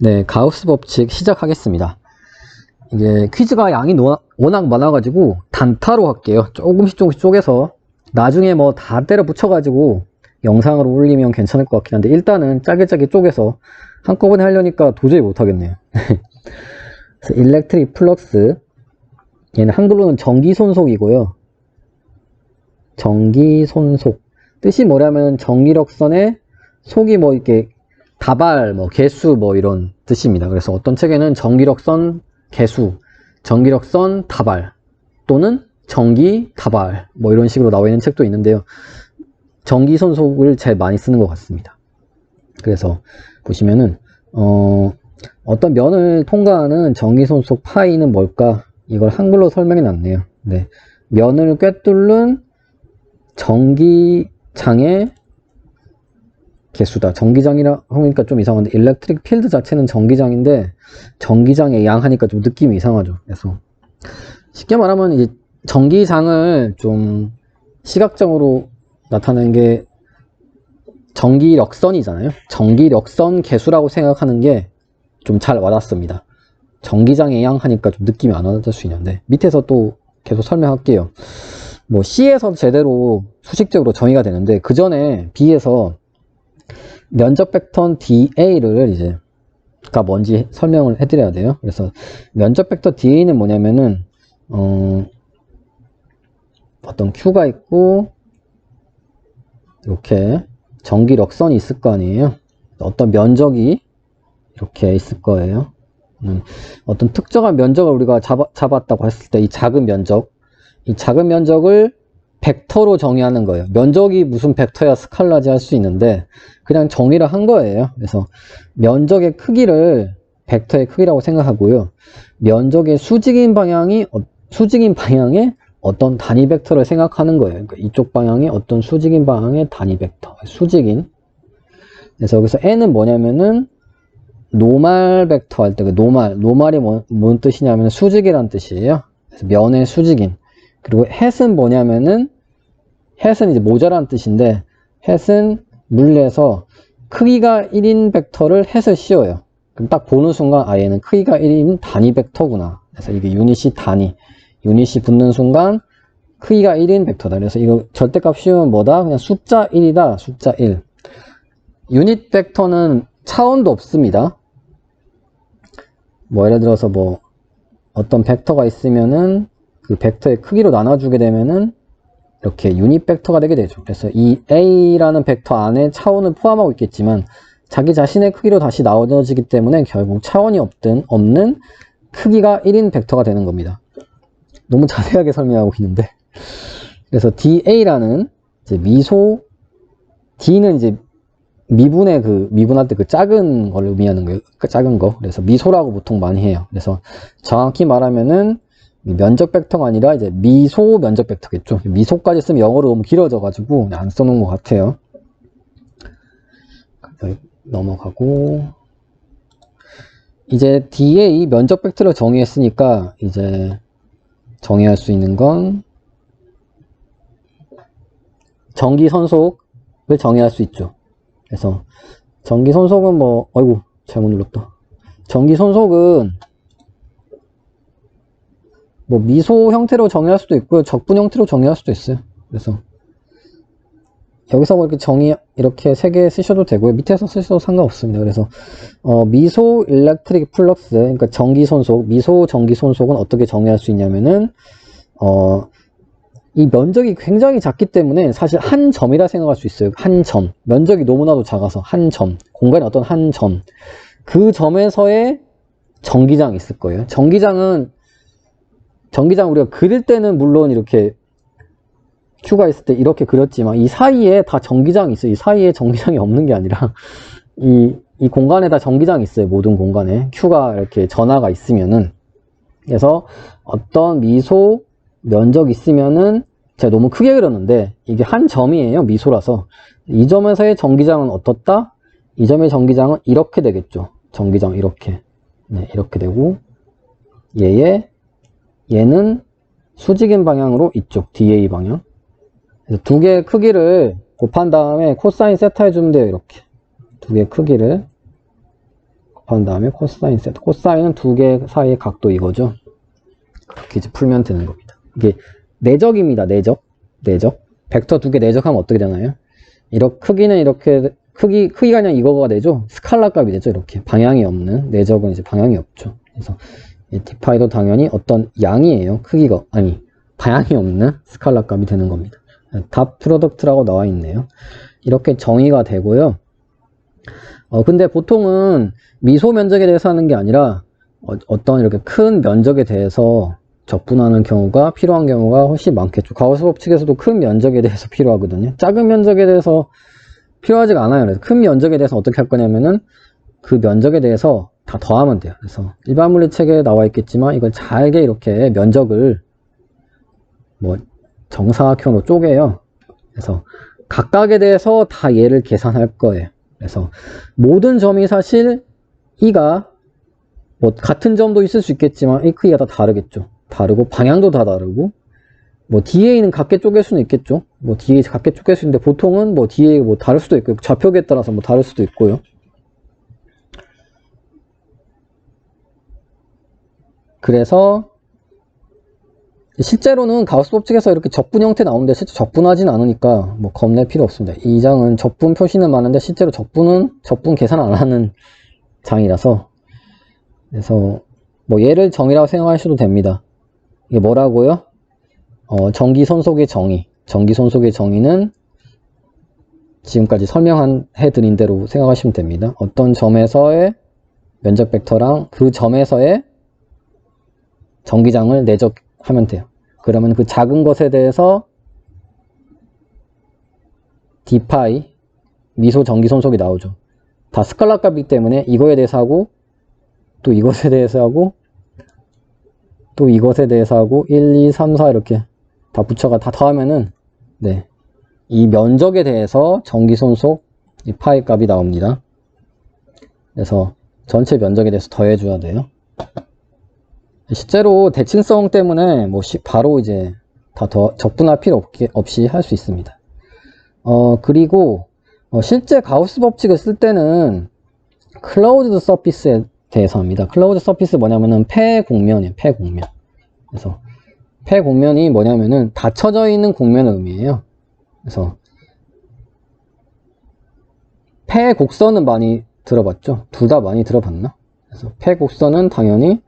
네, 가우스 법칙 시작하겠습니다. 이게 퀴즈가 양이 워낙 많아가지고 단타로 할게요. 조금씩 쪼개서 나중에 뭐 다 때려 붙여가지고 영상으로 올리면 괜찮을 것 같긴 한데 일단은 짧게 쪼개서 한꺼번에 하려니까 도저히 못하겠네요. 그래서 일렉트릭 플럭스, 얘는 한글로는 전기손속이고요. 전기손속, 뜻이 뭐냐면 전기력선의 속이 뭐 이렇게 다발, 뭐 개수 뭐 이런 뜻입니다. 그래서 어떤 책에는 전기력선 개수, 전기력선 다발 또는 전기 다발 뭐 이런 식으로 나와 있는 책도 있는데요. 전기손속을 제일 많이 쓰는 것 같습니다. 그래서 보시면은 어떤 면을 통과하는 전기손속 파이는 뭘까? 이걸 한글로 설명해 놨네요. 네, 면을 꿰뚫는 전기장의 개수다. 전기장이라 하니까 좀 이상한데 일렉트릭 필드 자체는 전기장인데 전기장의 양 하니까 좀 느낌이 이상하죠. 그래서 쉽게 말하면 이제 전기장을 좀 시각적으로 나타내는 게 전기력선이잖아요. 전기력선 개수라고 생각하는 게 좀 잘 와닿습니다. 전기장의 양 하니까 좀 느낌이 안 와닿을 수 있는데 밑에서 또 계속 설명할게요. 뭐 C에서 제대로 수식적으로 정의가 되는데 그 전에 B에서 면적 벡터 DA를 이제 가 뭔지 설명을 해드려야 돼요. 그래서 면적 벡터 DA는 뭐냐면은 어떤 Q가 있고 이렇게 전기력선이 있을 거 아니에요. 어떤 면적이 이렇게 있을 거예요. 어떤 특정한 면적을 우리가 잡았다고 했을 때 이 작은 면적을 벡터로 정의하는 거예요. 면적이 무슨 벡터야 스칼라지 할 수 있는데 그냥 정의를 한 거예요. 그래서 면적의 크기를 벡터의 크기라고 생각하고요. 면적의 수직인 방향에 어떤 단위 벡터를 생각하는 거예요. 그러니까 이쪽 방향에 어떤 수직인 방향의 단위 벡터, 수직인. 그래서 여기서 n은 뭐냐면은 노말 벡터 할 때 그 노말이 뭔 뜻이냐면 수직이란 뜻이에요. 그래서 면의 수직인. 그리고 햇은 뭐냐면은 햇은 이제 모자란 뜻인데 햇은 물리에서 크기가 1인 벡터를 햇을 씌워요. 그럼 딱 보는 순간 아 얘는 크기가 1인 단위 벡터구나. 그래서 이게 유닛이 단위. 유닛이 붙는 순간 크기가 1인 벡터다. 그래서 이거 절대값 씌우면 뭐다? 그냥 숫자 1이다. 숫자 1. 유닛 벡터는 차원도 없습니다. 뭐 예를 들어서 뭐 어떤 벡터가 있으면은 그 벡터의 크기로 나눠주게 되면은 이렇게 유닛 벡터가 되게 되죠. 그래서 이 A라는 벡터 안에 차원을 포함하고 있겠지만 자기 자신의 크기로 다시 나눠지기 때문에 결국 차원이 없는 크기가 1인 벡터가 되는 겁니다. 너무 자세하게 설명하고 있는데 그래서 DA라는 이제 미소 D는 이제 미분할 때 그 작은 걸 의미하는 거예요. 그 작은 거. 그래서 미소라고 보통 많이 해요. 그래서 정확히 말하면은 면적 벡터가 아니라 이제 미소 면적 벡터겠죠. 미소까지 쓰면 영어로 너무 길어져가지고 안 써놓은 것 같아요. 넘어가고 이제 DA 면적 벡터를 정의했으니까 이제 정의할 수 있는 건 전기선속을 정의할 수 있죠. 그래서 전기손속은 뭐 아이고 잘못 눌렀다. 전기손속은 뭐 미소 형태로 정의할 수도 있고요. 적분 형태로 정의할 수도 있어요. 그래서 여기서 뭐 이렇게 이렇게 3개 쓰셔도 되고요. 밑에서 쓰셔도 상관없습니다. 그래서 미소 일렉트릭 플럭스, 그러니까 전기손속, 미소 전기손속은 어떻게 정의할 수 있냐면은 이 면적이 굉장히 작기 때문에 사실 한 점이라 생각할 수 있어요. 한 점. 면적이 너무나도 작아서 한 점. 공간의 어떤 한 점. 그 점에서의 전기장이 있을 거예요. 전기장 우리가 그릴 때는 물론 이렇게 Q가 있을 때 이렇게 그렸지만 이 사이에 다 전기장이 있어요. 이 사이에 전기장이 없는 게 아니라 이 공간에 다 전기장이 있어요. 모든 공간에. Q가 이렇게 전하가 있으면은. 그래서 어떤 미소 면적이 있으면은 제가 너무 크게 그렸는데 이게 한 점이에요. 미소라서. 이 점에서의 전기장은 어떻다? 이 점의 전기장은 이렇게 되겠죠. 전기장 이렇게. 네, 이렇게 되고 얘는 수직인 방향으로 이쪽 DA 방향. 그래서 두 개의 크기를 곱한 다음에 코사인 세타 해주면 돼요. 이렇게 두 개의 크기를 곱한 다음에 코사인 세타. 코사인은 두 개 사이의 각도 이거죠. 그렇게 이제 풀면 되는 겁니다. 이게 내적입니다. 내적. 벡터 두 개 내적하면 어떻게 되나요? 이렇게 크기는 이렇게 크기가 그냥 이거가 되죠. 스칼라 값이 되죠. 이렇게 방향이 없는 내적은 이제 방향이 없죠. 그래서 이 d파이도 당연히 어떤 양이에요. 크기가 아니 방향이 없는 스칼라 값이 되는 겁니다. 닷 프로덕트라고 나와 있네요. 이렇게 정의가 되고요. 근데 보통은 미소 면적에 대해서 하는 게 아니라 어떤 이렇게 큰 면적에 대해서 적분하는 경우가 필요한 경우가 훨씬 많겠죠. 가우스 법칙에서도 큰 면적에 대해서 필요하거든요. 작은 면적에 대해서 필요하지가 않아요. 그래서 큰 면적에 대해서 어떻게 할 거냐면은 그 면적에 대해서 다 더하면 돼요. 그래서 일반 물리책에 나와 있겠지만 이걸 잘게 이렇게 면적을 뭐 정사각형으로 쪼개요. 그래서 각각에 대해서 다 얘를 계산할 거예요. 그래서 모든 점이 사실 이가 뭐 같은 점도 있을 수 있겠지만 이 크기가 다 다르겠죠. 다르고 방향도 다 다르고 뭐 DA는 각게 쪼갤 수는 있겠죠. 뭐 DA 각게 쪼갤 수 있는데 보통은 뭐 DA 뭐 다를 수도 있고 좌표계에 따라서 뭐 다를 수도 있고요. 그래서 실제로는 가우스 법칙에서 이렇게 적분 형태 나오는데 실제 적분하진 않으니까 뭐 겁낼 필요 없습니다. 이 장은 적분 표시는 많은데 실제로 적분 계산 안 하는 장이라서 그래서 뭐 얘를 정의라고 생각하셔도 됩니다. 이게 뭐라고요? 전기손속의 정의. 전기손속의 정의는 지금까지 설명해드린 대로 생각하시면 됩니다. 어떤 점에서의 면적 벡터랑 그 점에서의 전기장을 내적하면 돼요. 그러면 그 작은 것에 대해서 d파이 미소 전기손속이 나오죠. 다 스칼라 값이기 때문에 이거에 대해서 하고 또 이것에 대해서 하고 또 이것에 대해서 하고 1, 2, 3, 4 이렇게 다 붙여가 다 더하면은 네, 이 면적에 대해서 전기손속 이 파이 값이 나옵니다. 그래서 전체 면적에 대해서 더해줘야 돼요. 실제로 대칭성 때문에 뭐 바로 이제 다 적분할 필요 없이 할 수 있습니다. 그리고 실제 가우스 법칙을 쓸 때는 클로즈드 서피스에 대해서 합니다. 클로즈드 서피스 뭐냐면은 폐곡면이에요. 폐곡면. 그래서 폐곡면이 뭐냐면은 닫혀져 있는 곡면을 의미해요. 그래서 폐곡선은 많이 들어봤죠? 둘 다 많이 들어봤나? 그래서 폐곡선은 당연히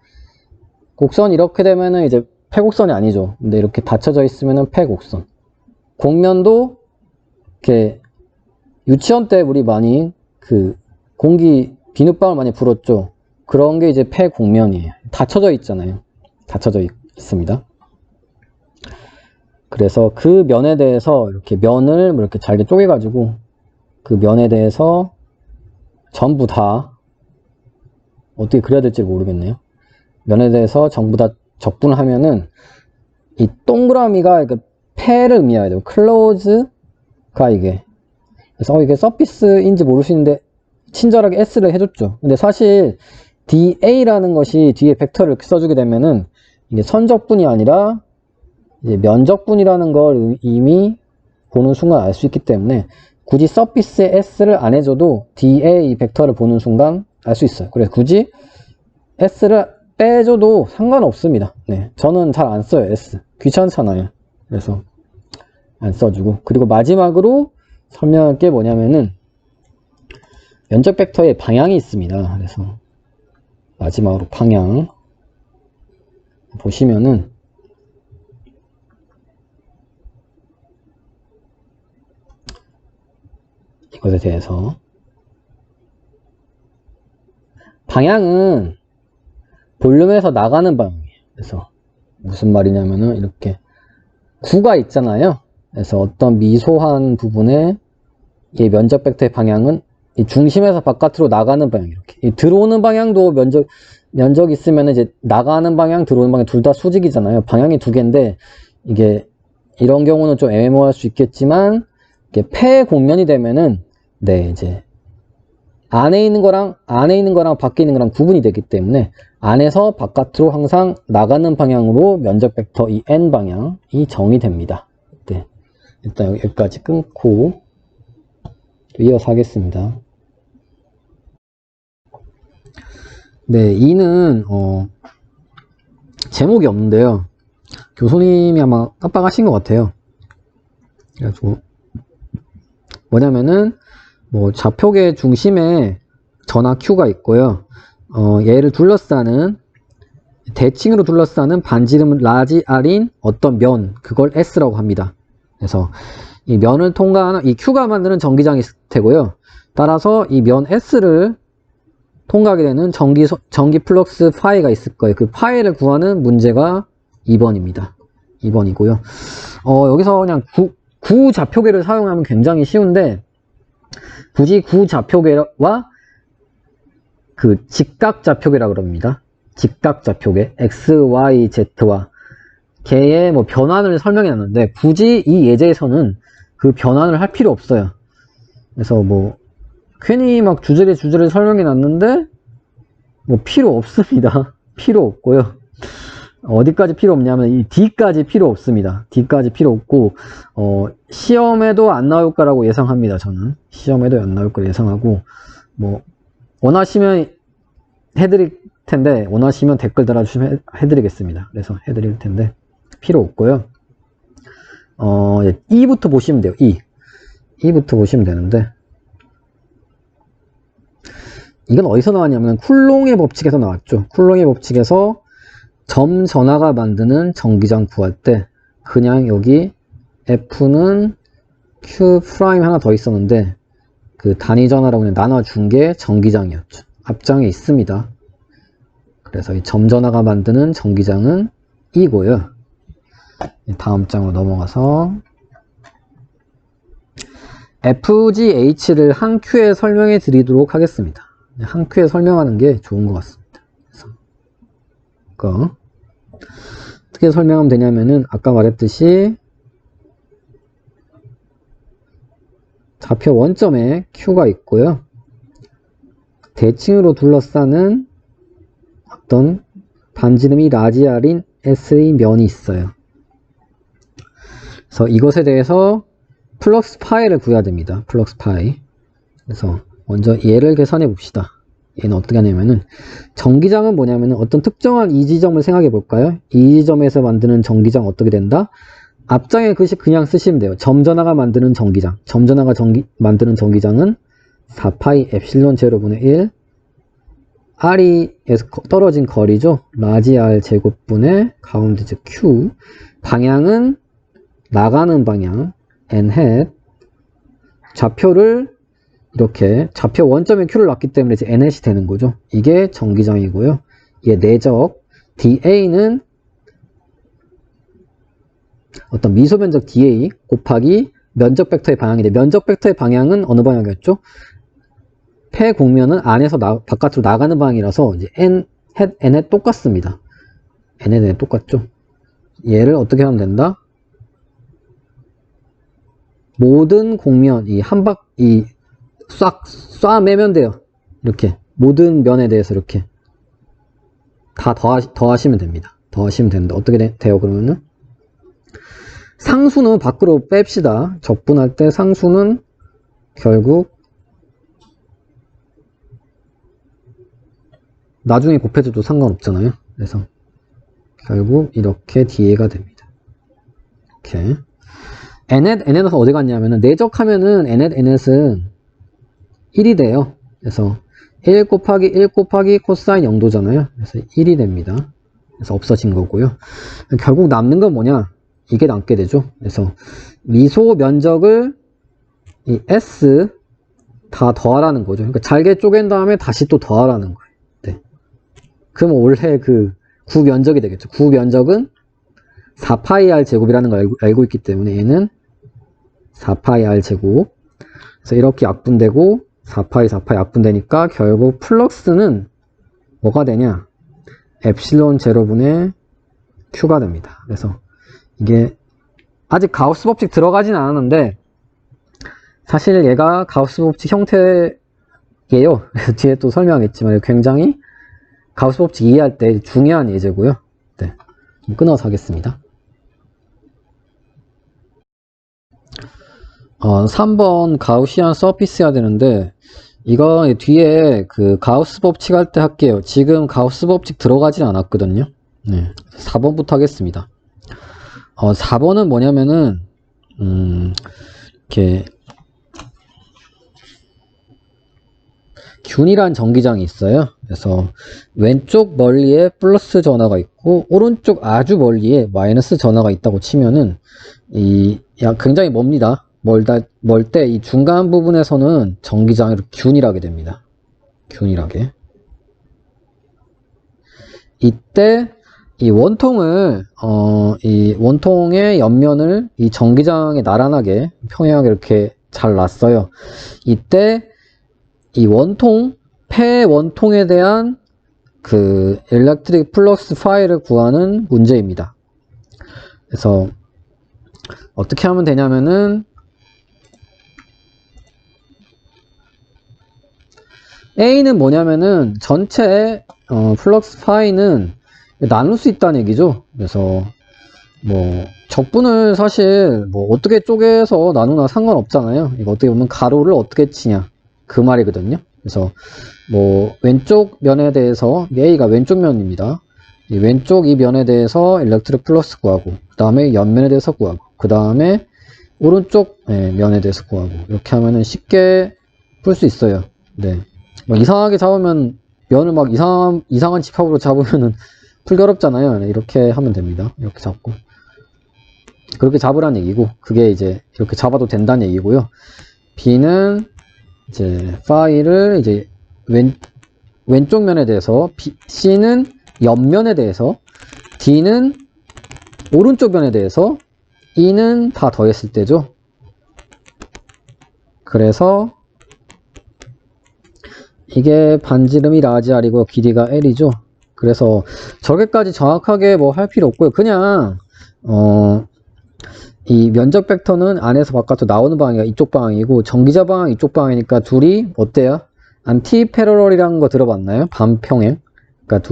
곡선 이렇게 되면은 이제 폐곡선이 아니죠. 근데 이렇게 닫혀져 있으면은 폐곡선. 곡면도 이렇게 유치원 때 우리 많이 그 공기 비눗방울 많이 불었죠. 그런 게 이제 폐곡면이에요. 닫혀져 있잖아요. 닫혀져 있습니다. 그래서 그 면에 대해서 이렇게 면을 이렇게 잘게 쪼개가지고 그 면에 대해서 전부 다 어떻게 그려야 될지 모르겠네요. 면에 대해서 전부 다 적분을 하면은 이 동그라미가 그러니까 폐를 의미해야 돼요. 클로즈가 이게. 그래서 이게 서피스인지 모르시는데 친절하게 S를 해줬죠. 근데 사실 DA라는 것이 뒤에 벡터를 이렇게 써주게 되면은 이게 선적분이 아니라 이제 면적분이라는 걸 이미 보는 순간 알 수 있기 때문에 굳이 서피스에 S를 안 해줘도 DA 이 벡터를 보는 순간 알 수 있어요. 그래서 굳이 S를 빼줘도 상관없습니다. 네, 저는 잘 안 써요. S 귀찮잖아요. 그래서 안 써주고 그리고 마지막으로 설명할 게 뭐냐면은 면적 벡터의 방향이 있습니다. 그래서 마지막으로 방향 보시면은 이것에 대해서 방향은 볼륨에서 나가는 방향이에요. 그래서 무슨 말이냐면은 이렇게 구가 있잖아요. 그래서 어떤 미소한 부분에 이 면적 벡터의 방향은 이 중심에서 바깥으로 나가는 방향 이렇게. 이 들어오는 방향도 면적 있으면 이제 나가는 방향, 들어오는 방향 둘 다 수직이잖아요. 방향이 두 개인데 이게 이런 경우는 좀 애매모호할 수 있겠지만 이게 폐곡면이 되면은 네 이제 안에 있는 거랑 밖에 있는 거랑 구분이 되기 때문에 안에서 바깥으로 항상 나가는 방향으로 면적 벡터 이 n 방향이 정의됩니다. 네. 일단 여기까지 끊고 이어서 하겠습니다. 네, E는 제목이 없는데요. 교수님이 아마 깜빡하신 것 같아요. 그래가지고 뭐냐면은 뭐 좌표계 중심에 전화 Q가 있고요. 얘를 둘러싸는 대칭으로 둘러싸는 반지름 라지 R인 어떤 면, 그걸 S라고 합니다. 그래서 이 면을 통과하는 이 Q가 만드는 전기장이 있을 테고요. 따라서 이 면 S를 통과하게 되는 전기 플럭스 파이가 있을 거예요. 그 파이를 구하는 문제가 2번입니다. 2번이고요. 여기서 그냥 구좌표계를 사용하면 굉장히 쉬운데, 굳이 구좌표계와 그 직각좌표계라고 그럽니다. 직각좌표계, X, Y, Z와 걔의 뭐 변환을 설명해 놨는데, 굳이 이 예제에서는 그 변환을 할 필요 없어요. 그래서 뭐 괜히 막 주저리 설명해 놨는데 뭐 필요 없습니다. 필요 없고요. 어디까지 필요 없냐면 이 D까지 필요 없습니다. D까지 필요 없고 시험에도 안 나올 거라고 예상합니다. 저는 시험에도 안 나올 걸 예상하고, 뭐 원하시면 해드릴 텐데, 원하시면 댓글 달아주시면 해드리겠습니다. 그래서 해드릴 텐데 필요 없고요. E부터 보시면 돼요. E부터 보시면 되는데, 이건 어디서 나왔냐면 쿨롱의 법칙에서 나왔죠. 쿨롱의 법칙에서 점 전하가 만드는 전기장 구할 때 그냥 여기 F는 Q 프라임 하나 더 있었는데 그 단위 전하라고 그냥 나눠준 게 전기장이었죠. 앞장에 있습니다. 그래서 이 점 전하가 만드는 전기장은 E고요. 다음 장으로 넘어가서 FGH를 한 큐에 설명해 드리도록 하겠습니다. 한 큐에 설명하는 게 좋은 것 같습니다. 그래서 어떻게 설명하면 되냐면은 아까 말했듯이 좌표 원점에 Q가 있고요. 대칭으로 둘러싸는 어떤 반지름이 라지 R인 S의 면이 있어요. 그래서 이것에 대해서 플럭스 파이를 구해야 됩니다. 플럭스 파이. 그래서 먼저 얘를 계산해 봅시다. 얘는 어떻게 하냐면은, 전기장은 뭐냐면은 어떤 특정한 이 지점을 생각해 볼까요? 이 지점에서 만드는 전기장 어떻게 된다? 앞장에 글씨 그냥 쓰시면 돼요. 점 전하가 만드는 전기장. 점 전하가 만드는 전기장은 4파이 엡실론 제로분의 1 R이에서 떨어진 거리죠. 라지 R 제곱분의 가운데죠. Q. 방향은 나가는 방향 N 햇. 좌표를 이렇게 좌표 원점에 Q를 놨기 때문에 이제 N 햇이 되는 거죠. 이게 전기장이고요. 얘 내적 DA는 어떤 미소 면적 DA 곱하기 면적 벡터의 방향인데, 면적 벡터의 방향은 어느 방향이었죠? 폐 공면은 안에서 바깥으로 나가는 방향이라서 이제 N 햇 똑같습니다. N 햇 똑같죠? 얘를 어떻게 하면 된다? 모든 공면, 쏴 매면 돼요. 이렇게. 모든 면에 대해서 이렇게. 다 더하시면 됩니다. 더하시면 되는데, 어떻게 돼요, 그러면은? 상수는 밖으로 뺍시다. 적분할 때 상수는 결국 나중에 곱해줘도 상관없잖아요. 그래서 결국 이렇게 DA가 됩니다. 이렇게. N햇은 어디 갔냐면은, 내적하면은 N햇은 1이 돼요. 그래서 1 곱하기 코사인 0도잖아요. 그래서 1이 됩니다. 그래서 없어진 거고요. 결국 남는 건 뭐냐? 이게 남게 되죠. 그래서 미소 면적을 이 S 다 더하라는 거죠. 그러니까 잘게 쪼갠 다음에 다시 또 더하라는 거예요. 네. 그럼 원래 그 구 면적이 되겠죠. 구 면적은 4파이 R 제곱이라는 걸 알고 있기 때문에 얘는 4파이 R 제곱. 그래서 이렇게 약분되고 4파이 약분되니까 결국 플럭스는 뭐가 되냐? 엡실론 제로분의 Q가 됩니다. 그래서 이게 아직 가우스 법칙 들어가진 않았는데, 사실 얘가 가우스 법칙 형태예요. 그래서 뒤에 또 설명하겠지만 굉장히 가우스 법칙 이해할 때 중요한 예제고요. 네, 좀 끊어서 하겠습니다. 3번 가우시안 서피스야 되는데, 이거 뒤에 그 가우스 법칙 할 때 할게요. 지금 가우스 법칙 들어가진 않았거든요. 네. 4번부터 하겠습니다. 4번은 뭐냐면은, 이렇게, 균이란 전기장이 있어요. 그래서 왼쪽 멀리에 플러스 전하가 있고 오른쪽 아주 멀리에 마이너스 전하가 있다고 치면은 굉장히 멉니다. 멀 때 이 중간 부분에서는 전기장을 균일하게 됩니다. 균일하게. 이때 이 원통을 이 원통의 옆면을 이 전기장에 나란하게 평행하게 이렇게 잘 놨어요. 이때 이 원통, 폐 원통에 대한 그 일렉트릭 플럭스 파이를 구하는 문제입니다. 그래서 어떻게 하면 되냐면은 A는 뭐냐면은 전체 플럭스 파이는 나눌 수 있다는 얘기죠. 그래서 뭐 적분을 사실 뭐 어떻게 쪼개서 나누나 상관없잖아요. 이거 어떻게 보면 가로를 어떻게 치냐 그 말이거든요. 그래서 뭐 왼쪽 면에 대해서 A가 왼쪽 면입니다. 이 왼쪽 이 면에 대해서 일렉트릭 플러스 구하고 그 다음에 옆면에 대해서 구하고 그 다음에 오른쪽 면에 대해서 구하고 이렇게 하면은 쉽게 풀 수 있어요. 네. 막 이상하게 잡으면 면을 막 이상한 집합으로 잡으면은 풀기 어렵잖아요. 네, 이렇게 하면 됩니다. 이렇게 잡고 그렇게 잡으란 얘기고 그게 이제 이렇게 잡아도 된다는 얘기고요. B는 이제 파이를 이제 왼쪽 면에 대해서 C는 옆면에 대해서 D는 오른쪽 면에 대해서 E는 다 더했을 때죠. 그래서 이게 반지름이 라지 R이고 길이가 L이죠. 그래서 저게까지 정확하게 뭐 할 필요 없고요. 그냥 이 면적 벡터는 안에서 바깥으로 나오는 방향이 이쪽 방향이고 전기자 방향 이쪽 방향이니까 둘이 어때요? 안티 패러럴이라는 거 들어봤나요? 반평행. 그러니까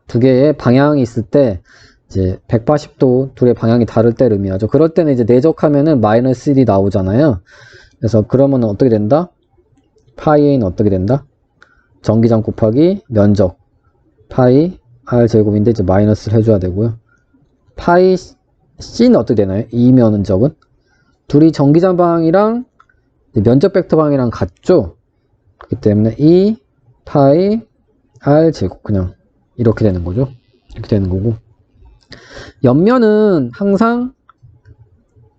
두 개의 방향이 있을 때 이제 180도 둘의 방향이 다를 때를 의미하죠. 그럴 때는 이제 내적하면은 마이너스 1이 나오잖아요. 그래서 그러면 어떻게 된다? 파이 A는 어떻게 된다? 전기장 곱하기 면적 파이 R 제곱인데 이제 마이너스를 해줘야 되고요. 파이 C는 어떻게 되나요? 이 면적은 둘이 전기장 방향이랑 면적 벡터 방향이랑 같죠? 그렇기 때문에 E 파이 R 제곱 그냥 이렇게 되는 거죠. 이렇게 되는 거고 옆면은 항상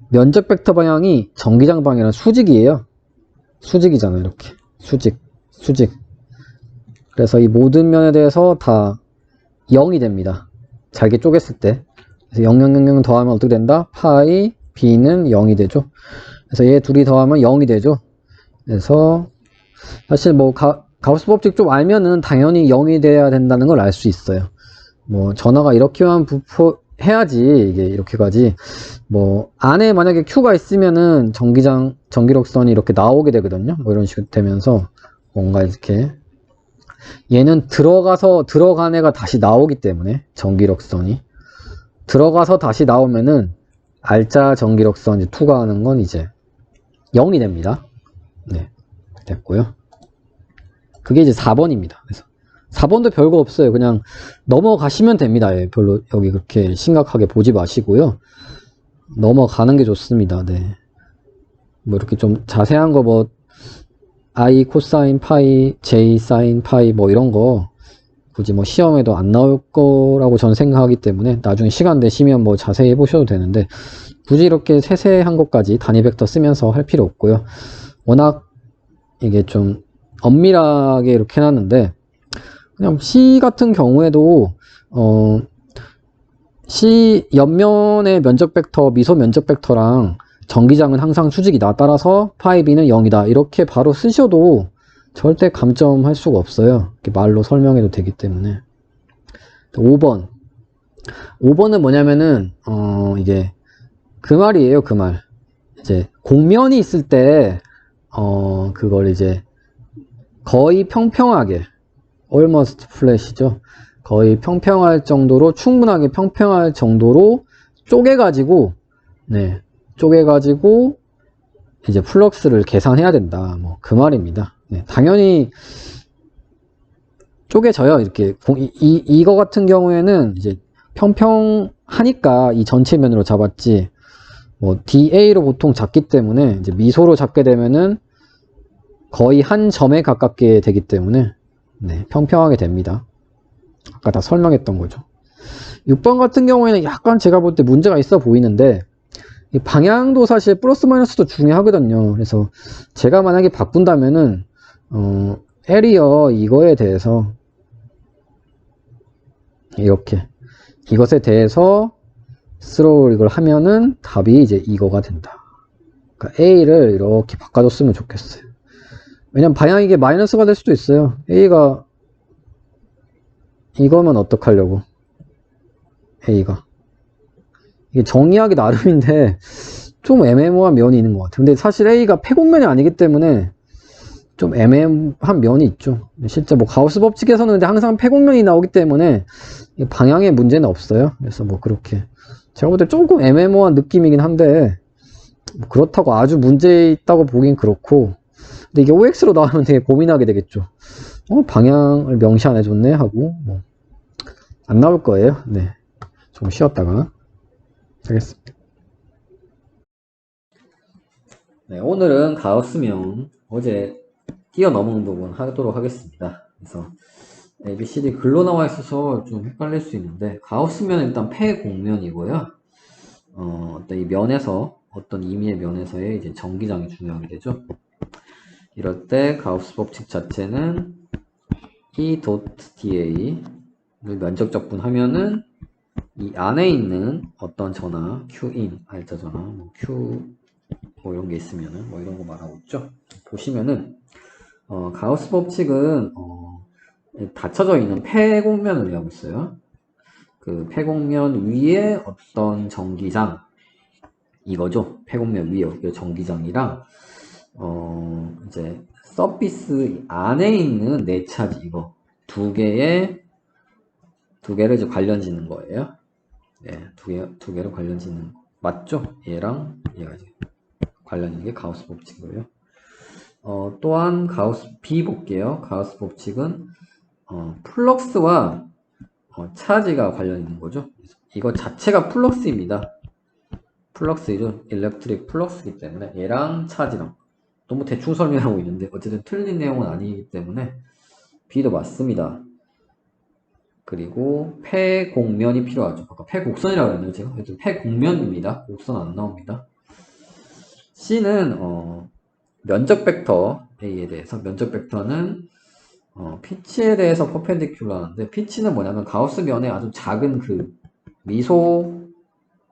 면적 벡터 방향이 전기장 방향이랑 수직이에요. 수직이잖아요. 이렇게 수직 그래서 이 모든 면에 대해서 다 0이 됩니다. 잘게 쪼갰을 때. 그래서 0, 0, 0, 0 더하면 어떻게 된다? 파이 B는 0이 되죠. 그래서 얘 둘이 더하면 0이 되죠. 그래서 사실 뭐 가우스 법칙 좀 알면은 당연히 0이 돼야 된다는 걸 알 수 있어요. 뭐 전화가 이렇게만 해야지 이게 이렇게 가지. 뭐 안에 만약에 Q가 있으면은 전기력선이 이렇게 나오게 되거든요. 뭐 이런 식으로 되면서 뭔가 이렇게 얘는 들어간 애가 다시 나오기 때문에 전기력선이 들어가서 다시 나오면은 알짜 전기력선 이제 투과하는 건 이제 0이 됩니다. 네, 됐고요. 그게 이제 4번입니다. 그래서 4번도 별거 없어요. 그냥 넘어가시면 됩니다. 예, 별로 여기 그렇게 심각하게 보지 마시고요. 넘어가는 게 좋습니다. 네. 뭐 이렇게 좀 자세한 거 뭐 I 코사인 파이, J 사인 파이 뭐 이런 거 굳이 뭐 시험에도 안 나올 거라고 전 생각하기 때문에 나중에 시간 되시면 뭐 자세히 해보셔도 되는데 굳이 이렇게 세세한 것까지 단위 벡터 쓰면서 할 필요 없고요. 워낙 이게 좀 엄밀하게 이렇게 해놨는데 그냥 C 같은 경우에도 C 옆면의 면적 벡터, 미소 면적 벡터랑 전기장은 항상 수직이다. 따라서 파이 B는 0이다. 이렇게 바로 쓰셔도 절대 감점할 수가 없어요. 이렇게 말로 설명해도 되기 때문에. 5번은 뭐냐면은 이게 그 말이에요. 그 말. 이제 곡면이 있을 때 그걸 이제 거의 평평하게 almost flat이죠. 거의 평평할 정도로 충분하게 평평할 정도로 쪼개가지고 이제 플럭스를 계산해야 된다. 뭐 그 말입니다. 네, 당연히 쪼개져요. 이렇게 이거 같은 경우에는 이제 평평하니까 이 전체 면으로 잡았지. 뭐 DA로 보통 잡기 때문에 이제 미소로 잡게 되면은 거의 한 점에 가깝게 되기 때문에 네, 평평하게 됩니다. 아까 다 설명했던 거죠. 6번 같은 경우에는 약간 제가 볼 때 문제가 있어 보이는데 이 방향도 사실 플러스 마이너스도 중요하거든요. 그래서 제가 만약에 바꾼다면은 에리어 이거에 대해서 이렇게 이것에 대해서 스로우 이걸 하면은 답이 이제 이거가 된다. 그러니까 A를 이렇게 바꿔줬으면 좋겠어요. 왜냐면 방향이 이게 마이너스가 될 수도 있어요. A가 이거면 어떡하려고. A가 이게 정의하기 나름인데 좀 애매모호한 면이 있는 것 같아요. 근데 사실 A가 폐곡면이 아니기 때문에 좀 애매한 면이 있죠. 실제 뭐 가우스 법칙에서는 근데 항상 폐곡면이 나오기 때문에 방향에 문제는 없어요. 그래서 뭐 그렇게 제가 볼 때 조금 애매모호한 느낌이긴 한데 뭐 그렇다고 아주 문제 있다고 보긴 그렇고 근데 이게 OX로 나오면 되게 고민하게 되겠죠. 방향을 명시 안 해줬네 하고 뭐 안 나올 거예요. 네, 좀 쉬었다가 하겠습니다. 네, 오늘은 가우스면 어제 뛰어넘은 부분 하도록 하겠습니다. 그래서 ABCD 글로 나와 있어서 좀 헷갈릴 수 있는데 가우스면 일단 폐곡면이고요. 어떤 이 면에서 어떤 임의의 면에서의 이제 전기장이 중요하게 되죠. 이럴 때 가우스 법칙 자체는 E.DA를 면적적분하면은 이 안에 있는 어떤 전하, Qin, 알짜 전하, 뭐 Q 뭐 이런 게 있으면은 뭐 이런 거 말하고 있죠. 보시면은 가우스 법칙은 닫혀져 있는 폐곡면을 의하고 있어요. 그 폐곡면 위에 어떤 전기장 이거죠. 폐곡면 위에 전기장이랑 이제 서피스 안에 있는 네차지 이거 두 개를 이제 관련 짓는 거예요. 네, 두 개로 관련 짓는 거. 맞죠? 얘랑 얘가 이제 관련 있는 게 가우스 법칙이고요. 또한 B 볼게요. 가우스 법칙은 플럭스와 차지가 관련 있는 거죠. 이거 자체가 플럭스입니다. 플럭스이죠. 일렉트릭 플럭스이기 때문에 얘랑 차지랑 너무 대충 설명하고 있는데 어쨌든 틀린 내용은 아니기 때문에 B도 맞습니다. 그리고 폐곡면이 필요하죠. 아까 폐곡선이라고 했나요 제가? 하여튼 폐곡면입니다. 곡선 안 나옵니다. C는 면적 벡터 A에 대해서 면적 벡터는 피치에 대해서 퍼펜디큘러인데 피치는 뭐냐면 가우스 면의 아주 작은 그 미소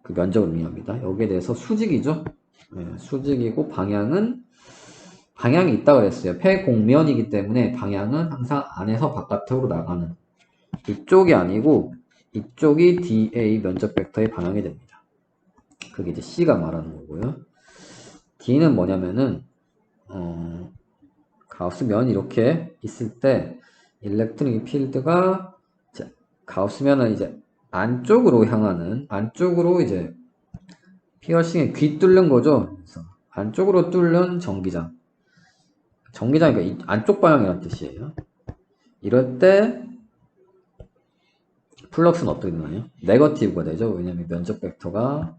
그 면적을 의미합니다. 여기에 대해서 수직이죠. 네, 수직이고 방향이 있다고 그랬어요. 폐곡면이기 때문에 방향은 항상 안에서 바깥으로 나가는 이쪽이 아니고 이쪽이 DA 면적 벡터의 방향이 됩니다. 그게 이제 C가 말하는 거고요. D는 뭐냐면은 가우스면 이렇게 있을 때 일렉트릭 필드가 가우스면은 이제 안쪽으로 이제 피어싱에 귀 뚫는 거죠. 그래서 안쪽으로 뚫는 전기장. 전기장이 안쪽 방향이라는 뜻이에요. 이럴 때 플럭스는 어떻게 되나요? 네거티브가 되죠. 왜냐면 면적 벡터가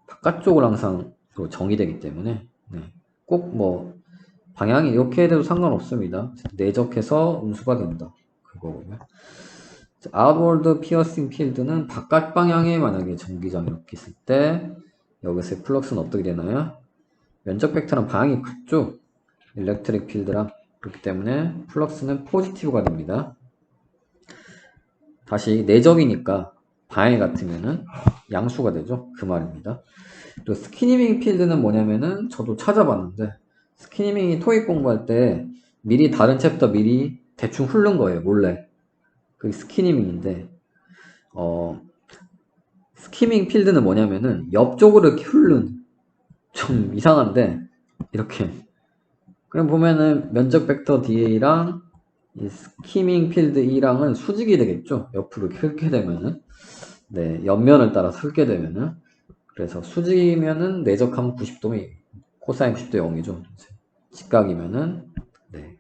바깥쪽으로 항상 정의되기 때문에 꼭 뭐 방향이 이렇게 해도 상관없습니다. 내적해서 음수가 된다. 그거고요. 아웃워드 피어싱 필드는 바깥 방향에 만약에 전기장이 이렇게 있을 때 여기서의 플럭스는 어떻게 되나요? 면적 벡터는 방향이 같죠? 일렉트릭 필드랑 그렇기 때문에 플럭스는 포지티브가 됩니다. 다시 내적이니까 방향이 같으면은 양수가 되죠. 그 말입니다. 또 스키니밍 필드는 뭐냐면은 저도 찾아봤는데 스키니밍이 토익 공부할 때 미리 다른 챕터 미리 대충 훑는 거예요. 몰래. 그게 스키니밍인데 스키밍 필드는 뭐냐면은 옆쪽으로 이렇게 훑는 좀 이상한데 이렇게 그럼 보면은 면적 벡터 DA랑 이 스키밍 필드 E랑은 수직이 되겠죠. 옆으로 이렇게 훑게 되면은 네, 옆면을 따라 훑게 되면은 그래서 수직이면은 내적하면 90도면 코사인 90도 0이죠. 직각이면은 네,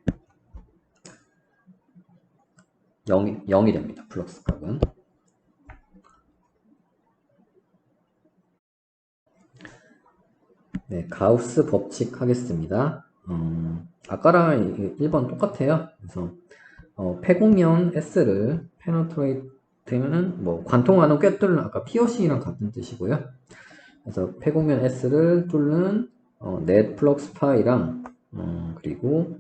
0이 됩니다. 플럭스 값은. 네, 가우스 법칙 하겠습니다. 아까랑 1번 똑같아요. 그래서 폐곡면 S를 페너트레이트면은 뭐 관통하는 꿰뚫는 아까 피어싱이랑 같은 뜻이고요. 그래서 폐곡면 S를 뚫는 넷 플럭스 파이랑 그리고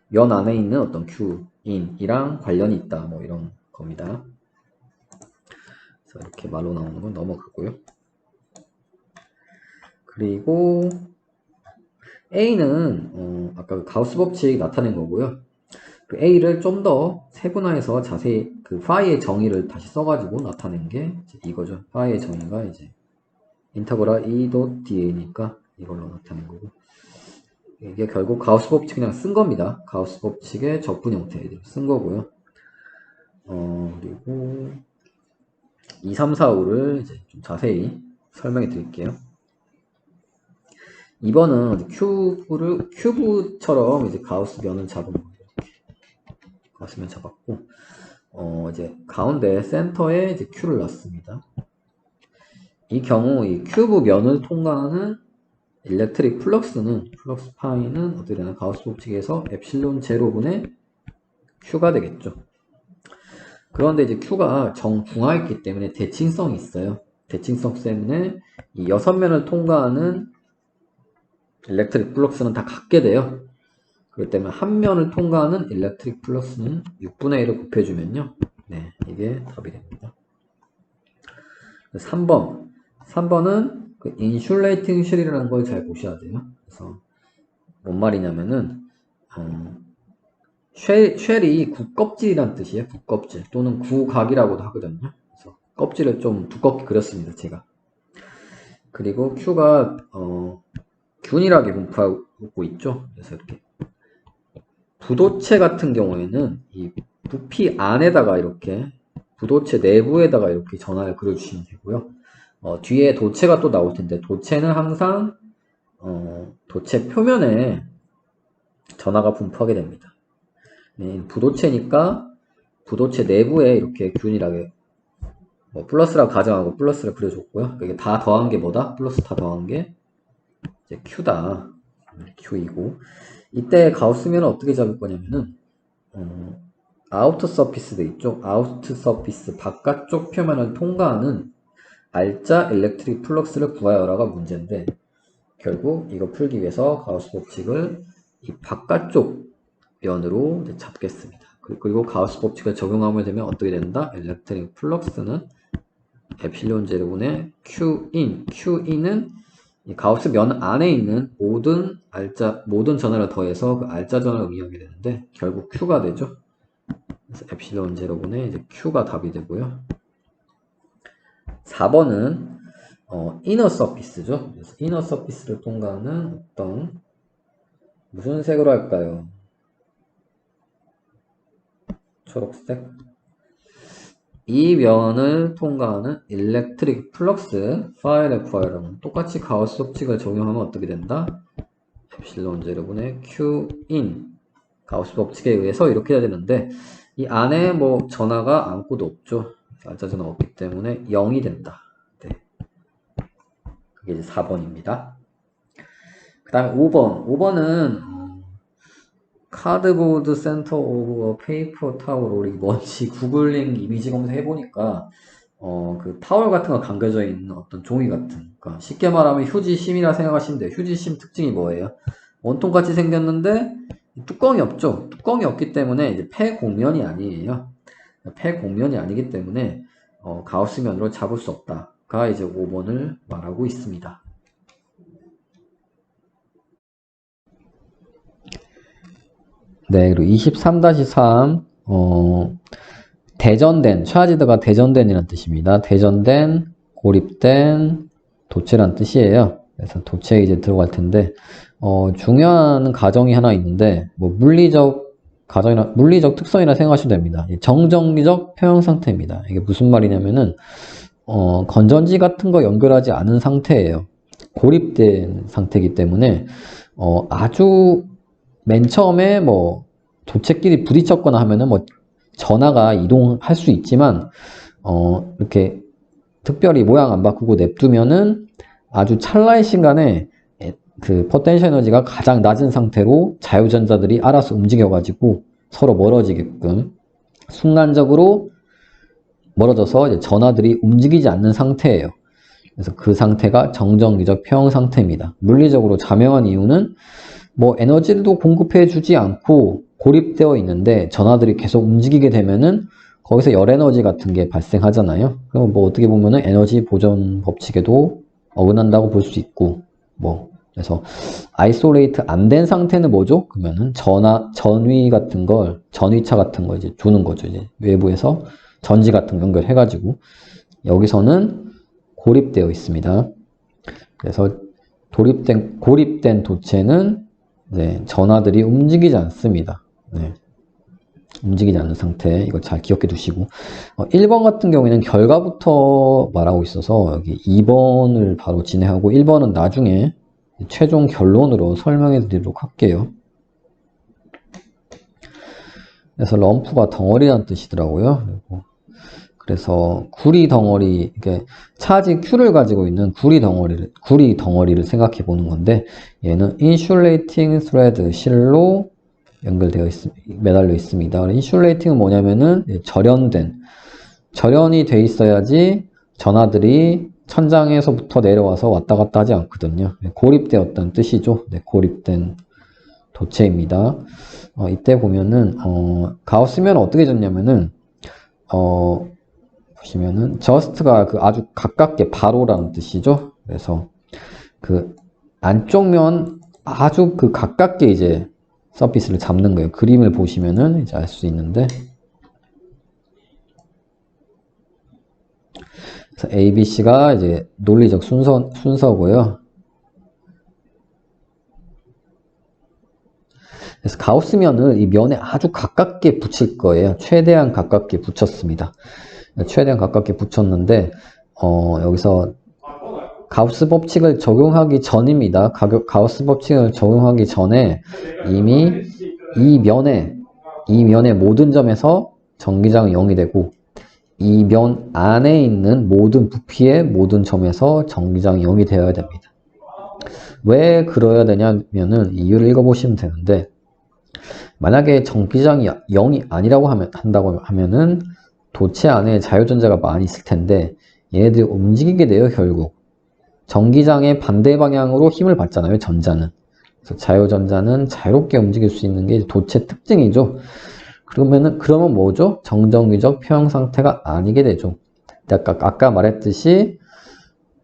면 안에 있는 어떤 Q인이랑 관련이 있다 뭐 이런 겁니다. 그래서 이렇게 말로 나오는 건 넘어가고요. 그리고 A는 아까 가우스 법칙 나타낸 거고요. 그 A를 좀 더 세분화해서 자세히 그 파이의 정의를 다시 써가지고 나타낸 게 이거죠. 파이의 정의가 이제 인터그랄 E.da니까 이걸로 나타낸 거고, 이게 결국 가우스 법칙 그냥 쓴 겁니다. 가우스 법칙의 적분 형태 쓴 거고요. 그리고 2, 3, 4, 5를 이제 좀 자세히 설명해 드릴게요. 2번은 큐브처럼 이제 가우스 면을 잡은 거예요. 가우스 면 잡았고, 이제 가운데 센터에 이제 Q를 놨습니다. 이 경우 이 큐브 면을 통과하는 일렉트릭 플럭스 파이는 어떻게 되나 가우스 법칙에서 엡실론 제로분의 Q가 되겠죠. 그런데 이제 Q가 정중하였기 때문에 대칭성이 있어요. 대칭성 때문에 이 6면을 통과하는 일렉트릭 플럭스는 다 같게 돼요. 그렇기 때문에 한 면을 통과하는 일렉트릭 플럭스는 6분의 1을 곱해주면요. 네, 이게 답이 됩니다. 3번은 그 인슐레이팅 쉘이라는 걸 잘 보셔야 돼요. 그래서 뭔 말이냐면은 쉘이 구껍질이란 뜻이에요. 구껍질 또는 구각이라고도 하거든요. 그래서 껍질을 좀 두껍게 그렸습니다. 제가. 그리고 Q가 균일하게 분포하고 있죠. 그래서 이렇게 부도체 같은 경우에는 이 부피 안에다가 이렇게 부도체 내부에다가 이렇게 전하를 그려주시면 되고요. 뒤에 도체가 또 나올 텐데 도체는 항상 도체 표면에 전하가 분포하게 됩니다. 네, 부도체니까 부도체 내부에 이렇게 균일하게 뭐 플러스라고 가정하고 플러스를 그려줬고요. 이게 다 더한 게 뭐다? 플러스 다 더한 게 이제 Q다. Q이고 이때 가우스면은 어떻게 잡을 거냐면은 아우터 서피스도 있죠. 아우트 서피스 바깥쪽 표면을 통과하는 알짜 일렉트릭 플럭스를 구하여라가 문제인데 결국 이거 풀기 위해서 가우스 법칙을 이 바깥쪽 면으로 잡겠습니다. 그리고 가우스 법칙을 적용하면 되면 어떻게 된다? 일렉트릭 플럭스는 에필론 제로분의 Q인은 이 가우스 면 안에 있는 모든 전하를 더해서 그 알짜 전하를 의미하게 되는데 결국 Q가 되죠. 그래서 에필론 제로분의 이제 Q가 답이 되고요. 4번은 이너 서피스죠. 그래서 이너 서피스를 통과하는 어떤 무슨 색으로 할까요? 초록색. 이 면을 통과하는 일렉트릭 플럭스 파이를 구하려면 똑같이 가우스 법칙을 적용하면 어떻게 된다? 엡실론 제로분의 Q인 가우스 법칙에 의해서 이렇게 해야 되는데 이 안에 뭐 전하가 아무것도 없죠. 알짜 전화 없기 때문에 0이 된다. 네. 그게 이제 4번입니다. 그 다음에 5번은 카드보드 센터 오브 페이퍼 타월 롤이 뭔지 구글링 이미지 검색해보니까 그 타월 같은 거 감겨져 있는 어떤 종이 같은, 그러니까 쉽게 말하면 휴지심이라 생각하시면 돼요. 휴지심 특징이 뭐예요? 원통같이 생겼는데 뚜껑이 없죠. 뚜껑이 없기 때문에 이제 폐곡면이 아니에요. 폐곡면이 아니기 때문에 가우스면으로 잡을 수 없다가 이제 5번을 말하고 있습니다. 네, 그리고 23-3 대전된, 차지드가 대전된이라는 뜻입니다. 대전된, 고립된, 도체란 뜻이에요. 그래서 도체에 이제 들어갈 텐데 중요한 가정이 하나 있는데 뭐 물리적 특성이라 생각하시면 됩니다. 정정리적 표현 상태입니다. 이게 무슨 말이냐면은 건전지 같은 거 연결하지 않은 상태예요. 고립된 상태이기 때문에 아주 맨 처음에 뭐 도체끼리 부딪혔거나 하면은 뭐 전하가 이동할 수 있지만 이렇게 특별히 모양 안 바꾸고 냅두면은 아주 찰나의 시간에 그 포텐셜 에너지가 가장 낮은 상태로 자유전자들이 알아서 움직여가지고 서로 멀어지게끔 순간적으로 멀어져서 이제 전하들이 움직이지 않는 상태예요. 그래서 그 상태가 정정기적 평형 상태입니다. 물리적으로 자명한 이유는 뭐 에너지도 공급해주지 않고 고립되어 있는데 전하들이 계속 움직이게 되면은 거기서 열에너지 같은 게 발생하잖아요. 그럼 뭐 어떻게 보면은 에너지 보존 법칙에도 어긋난다고 볼 수 있고 뭐 그래서 아이솔레이트 안 된 상태는 뭐죠? 그러면은 전위 같은 걸 전위차 같은 거 이제 주는 거죠. 이제 외부에서 전지 같은 거 연결해가지고 여기서는 고립되어 있습니다. 그래서 고립된 도체는 네, 전하들이 움직이지 않습니다. 네, 움직이지 않는 상태. 이거 잘 기억해 두시고 1번 같은 경우에는 결과부터 말하고 있어서 여기 2번을 바로 진행하고 1번은 나중에 최종 결론으로 설명해 드리도록 할게요. 그래서 럼프가 덩어리라는 뜻이더라고요. 그래서 구리 덩어리, 이게 차지 Q를 가지고 있는 구리 덩어리를 생각해 보는 건데, 얘는 insulating thread 실로 매달려 있습니다. insulating은 뭐냐면은 절연이 돼 있어야지 전하들이 천장에서부터 내려와서 왔다 갔다 하지 않거든요. 고립되었다는 뜻이죠. 네, 고립된 도체입니다. 이때 보면은 가우스면은 어떻게 졌냐면은 보시면은 just가 그 아주 가깝게 바로라는 뜻이죠. 그래서 그 안쪽 면 아주 그 가깝게 이제 서피스를 잡는 거예요. 그림을 보시면은 이제 알 수 있는데, 그래서 A, B, C가 이제 논리적 순서고요. 그래서 가우스면을 이 면에 아주 가깝게 붙일 거예요. 최대한 가깝게 붙였습니다. 최대한 가깝게 붙였는데 여기서 가우스 법칙을 적용하기 전입니다. 가우스 법칙을 적용하기 전에 이미 이 면의 모든 점에서 전기장은 0이 되고 이 면 안에 있는 모든 부피의 모든 점에서 전기장이 0이 되어야 됩니다. 왜 그러야 되냐면은 이유를 읽어보시면 되는데, 만약에 전기장이 0이 아니라고 한다고 하면은 도체 안에 자유전자가 많이 있을 텐데 얘네들이 움직이게 돼요. 결국 전기장의 반대 방향으로 힘을 받잖아요. 전자는. 그래서 자유전자는 자유롭게 움직일 수 있는 게 도체 특징이죠. 그러면 뭐죠? 정정기적 평형 상태가 아니게 되죠. 아까 말했듯이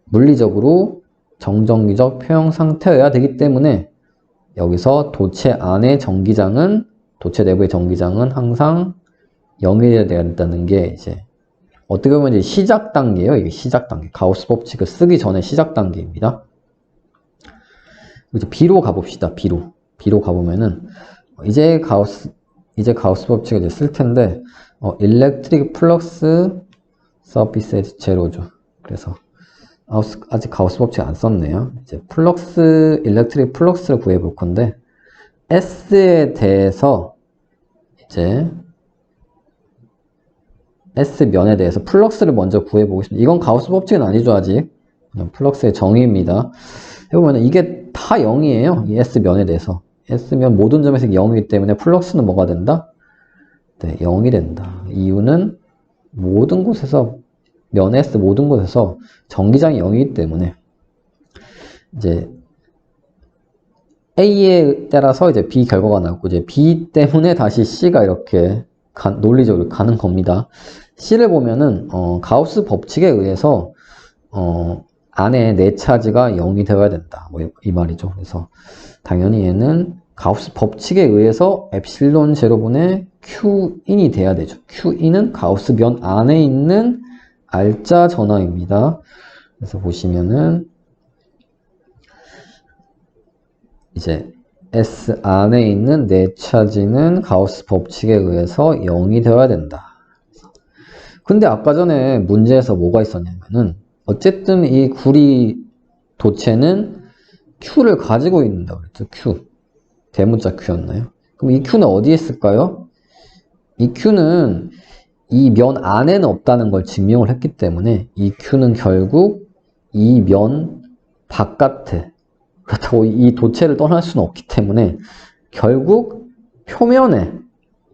물리적으로 정정기적 평형 상태여야 되기 때문에 여기서 도체 안의 전기장은, 도체 내부의 전기장은 항상 0이 돼야 된다는 게 이제 어떻게 보면 이제 시작 단계예요. 이게 시작 단계. 가우스 법칙을 쓰기 전에 시작 단계입니다. 이제 B로 가봅시다. B로 가보면은 이제 가우스 법칙을 이제 쓸 텐데 electric flux surface at zero죠. 그래서 아직 가우스 법칙 안 썼네요. 이제 electric flux를 구해 볼 건데 S에 대해서 이제 S면에 대해서 플럭스를 먼저 구해보겠습니다. 이건 가우스 법칙은 아니죠, 아직. 그냥 플럭스의 정의입니다. 해보면 이게 다 0이에요. 이 S면에 대해서. S면 모든 점에서 0이기 때문에 플럭스는 뭐가 된다? 네, 0이 된다. 이유는 모든 곳에서, 면 S 모든 곳에서 전기장이 0이기 때문에 이제 A에 따라서 이제 B 결과가 나오고 이제 B 때문에 다시 C가 이렇게 논리적으로 가는 겁니다. C를 보면은 가우스 법칙에 의해서 안에 내차지가 0이 되어야 된다. 뭐 이 말이죠. 그래서 당연히 얘는 가우스 법칙에 의해서 엡실론 제로분의 Q인이 돼야 되죠. Q인은 가우스 면 안에 있는 알짜 전하입니다. 그래서 보시면은 이제 S 안에 있는 내차지는 가우스 법칙에 의해서 0이 되어야 된다. 근데 아까 전에 문제에서 뭐가 있었냐면은 어쨌든 이 구리 도체는 Q를 가지고 있는다고 그랬죠. Q. 대문자 Q였나요? 그럼 이 Q는 어디에 있을까요? 이 Q는 이 면 안에는 없다는 걸 증명을 했기 때문에 이 Q는 결국 이 면 바깥에, 그렇다고 이 도체를 떠날 수는 없기 때문에 결국 표면에,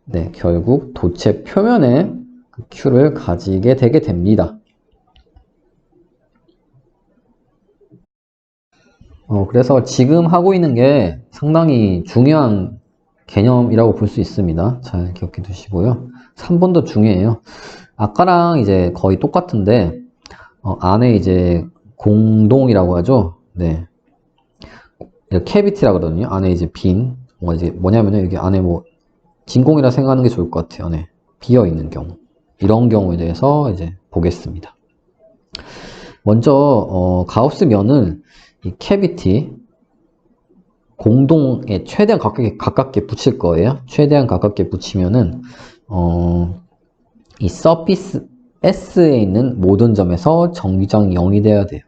네, 결국 도체 표면에 그 Q를 가지게 되게 됩니다. 그래서 지금 하고 있는 게 상당히 중요한 개념이라고 볼 수 있습니다. 잘 기억해 두시고요. 3번도 중요해요. 아까랑 이제 거의 똑같은데, 안에 이제 공동이라고 하죠. 네. 캐비티라 그러거든요. 안에 이제 빈, 이제 뭐냐면은 여기 안에 뭐, 진공이라 생각하는 게 좋을 것 같아요. 안에 비어 있는 경우. 이런 경우에 대해서 이제 보겠습니다. 먼저, 가우스 면을 이 캐비티, 공동에 최대한 가깝게 붙일 거예요. 최대한 가깝게 붙이면은 이 서피스 S에 있는 모든 점에서 정기장 0이 돼야 돼요.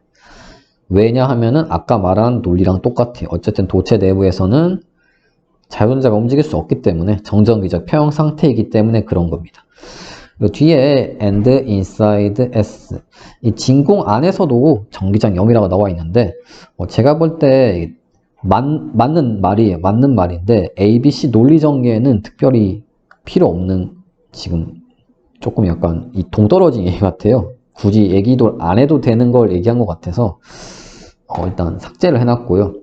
왜냐 하면은 아까 말한 논리랑 똑같아요. 어쨌든 도체 내부에서는 자유전자가 움직일 수 없기 때문에 정전기적 평형 상태이기 때문에 그런 겁니다. 그리고 뒤에 and inside S, 이 진공 안에서도 정기장 0이라고 나와 있는데 제가 볼 때 맞는 말이에요. 맞는 말인데 ABC 논리 전개에는 특별히 필요 없는, 지금 조금 약간 이 동떨어진 얘기 같아요. 굳이 얘기도 안 해도 되는 걸 얘기한 것 같아서 일단 삭제를 해놨고요.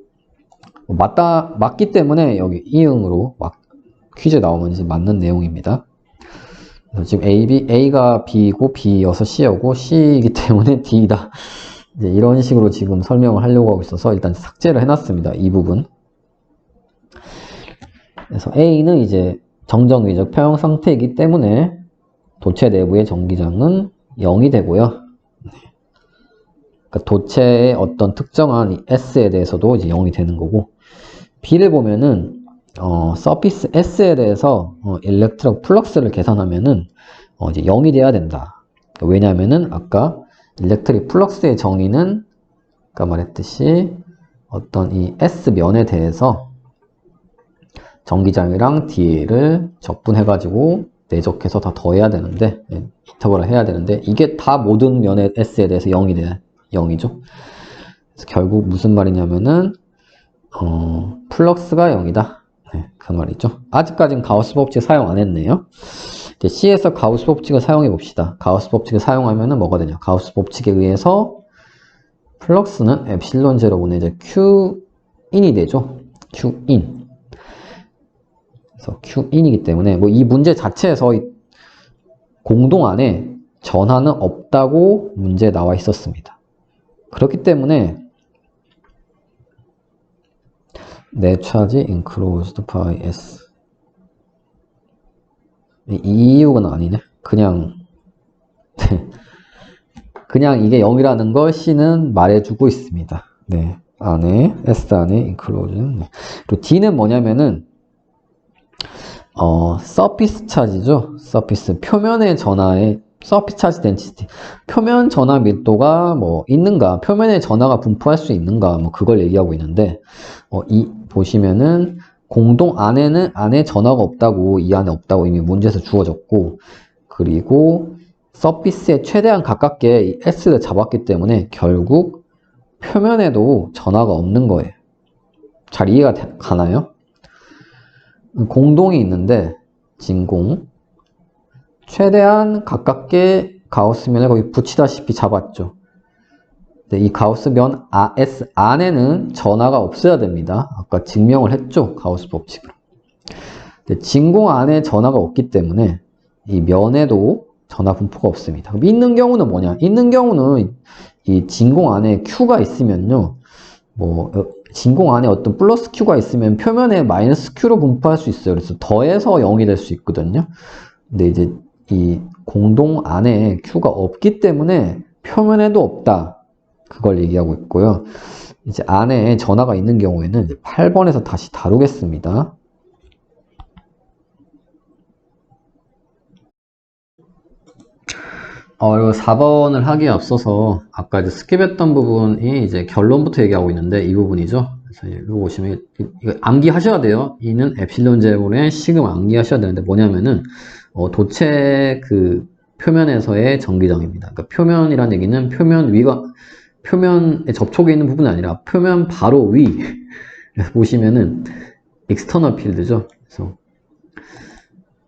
맞기 때문에 여기 이응으로 퀴즈에 나오면 이제 맞는 내용입니다. 그래서 지금 A가 B고 B여서 C여고 C이기 때문에 D다. 이제 이런 식으로 지금 설명을 하려고 하고 있어서 일단 삭제를 해놨습니다. 이 부분. 그래서 A는 이제 정전기적 평형 상태이기 때문에 도체 내부의 전기장은 0이 되고요. 그러니까 도체의 어떤 특정한 이 S에 대해서도 이제 0이 되는 거고, B를 보면은 서피스 S에 대해서 일렉트릭 플럭스를 계산하면은 이제 0이 돼야 된다. 왜냐하면은 아까 일렉트릭 플럭스의 정의는 아까 말했듯이 어떤 이 S면에 대해서 전기장이랑 D를 적분해가지고 내적해서 다 더해야 되는데, 인터벌을 해야 되는데, 이게 다 모든 면의 S에 대해서 0이 돼요. 0이죠. 그래서 결국 무슨 말이냐면은 플럭스가 0이다. 네, 그 말이죠. 아직까지는 가우스 법칙 사용 안 했네요. 이제 C에서 가우스 법칙을 사용해 봅시다. 가우스 법칙을 사용하면은 뭐가 되냐? 가우스 법칙에 의해서 플럭스는 엡실론 제로분의 이제 Q인이 되죠. Q인. 그래서 Q인이기 때문에 뭐 이 문제 자체에서 이 공동 안에 전하는 없다고 문제에 나와 있었습니다. 그렇기 때문에 net charge enclosed by S, 이 이유는 아니네. 그냥 이게 0이라는 걸 C는 말해주고 있습니다. 네, 안에 S 안에 enclosed. 네. 그리고 D는 뭐냐면은 서피스 차지죠. 서피스 표면의 전하의 서피스 차지 덴시티, 표면 전하 밀도가 뭐 있는가, 표면에 전하가 분포할 수 있는가, 뭐 그걸 얘기하고 있는데 이 보시면은 공동 안에 전하가 없다고, 이 안에 없다고 이미 문제에서 주어졌고, 그리고 서피스에 최대한 가깝게 이 S를 잡았기 때문에 결국 표면에도 전하가 없는 거예요. 잘 이해가 가나요? 공동이 있는데 진공 최대한 가깝게 가우스면을 거기 붙이다시피 잡았죠. 네, 이 가우스면 S 안에는 전하가 없어야 됩니다. 아까 증명을 했죠. 가우스 법칙으로. 네, 진공 안에 전하가 없기 때문에 이 면에도 전하 분포가 없습니다. 그럼 있는 경우는 뭐냐? 있는 경우는 이 진공 안에 Q가 있으면요. 뭐 진공 안에 어떤 플러스 Q가 있으면 표면에 마이너스 Q로 분포할 수 있어요. 그래서 더해서 0이 될 수 있거든요. 근데 이제 이 공동 안에 Q가 없기 때문에 표면에도 없다. 그걸 얘기하고 있고요. 이제 안에 전하가 있는 경우에는 이제 8번에서 다시 다루겠습니다. 이거 4번을 하기에 앞서서 아까 이제 스킵했던 부분이 이제 결론부터 얘기하고 있는데 이 부분이죠. 그래서 이거 보시면 이거 암기하셔야 돼요. 이는 엡실론 제곱의 시그마 암기하셔야 되는데 뭐냐면은 도체 그 표면에서의 전기장입니다. 그러니까 표면이란 얘기는 표면에 접촉해 있는 부분이 아니라 표면 바로 위. 보시면은 external field죠. 그래서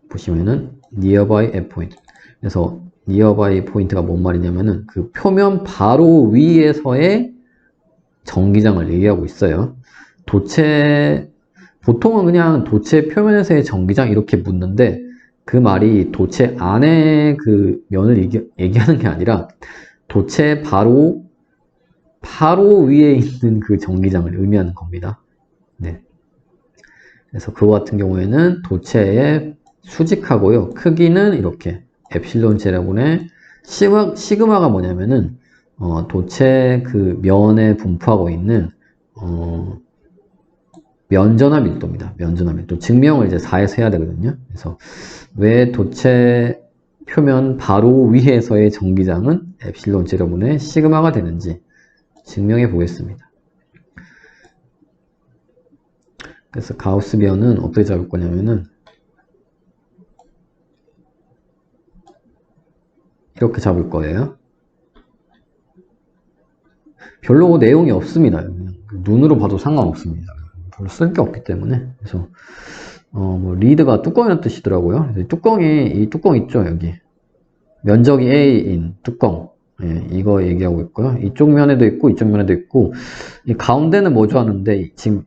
보시면은 nearby endpoint. 그래서 nearby 포인트가 뭔 말이냐면은 그 표면 바로 위에서의 전기장을 얘기하고 있어요. 보통은 그냥 도체 표면에서의 전기장 이렇게 묻는데 그 말이 도체 안에 그 면을 얘기하는 게 아니라 도체 바로 위에 있는 그 전기장을 의미하는 겁니다. 네. 그래서 그거 같은 경우에는 도체의 수직하고요. 크기는 이렇게 엡실론 제곱분의 시그마가 뭐냐면은 도체 그 면에 분포하고 있는 면전화 밀도입니다. 면전화 밀도. 증명을 이제 4에서 해야 되거든요. 그래서 왜 도체 표면 바로 위에서의 전기장은 엡실론 제곱분의 시그마가 되는지 증명해 보겠습니다. 그래서 가우스면은 어떻게 잡을 거냐면은 이렇게 잡을 거예요. 별로 내용이 없습니다. 그냥 눈으로 봐도 상관없습니다. 별로 쓸 게 없기 때문에. 그래서 뭐 리드가 뚜껑이라는 뜻이더라고요. 이 뚜껑 있죠, 여기. 면적이 A인 뚜껑. 예, 이거 얘기하고 있고요. 이쪽 면에도 있고 이쪽 면에도 있고 이 가운데는 뭐죠 하는데 지금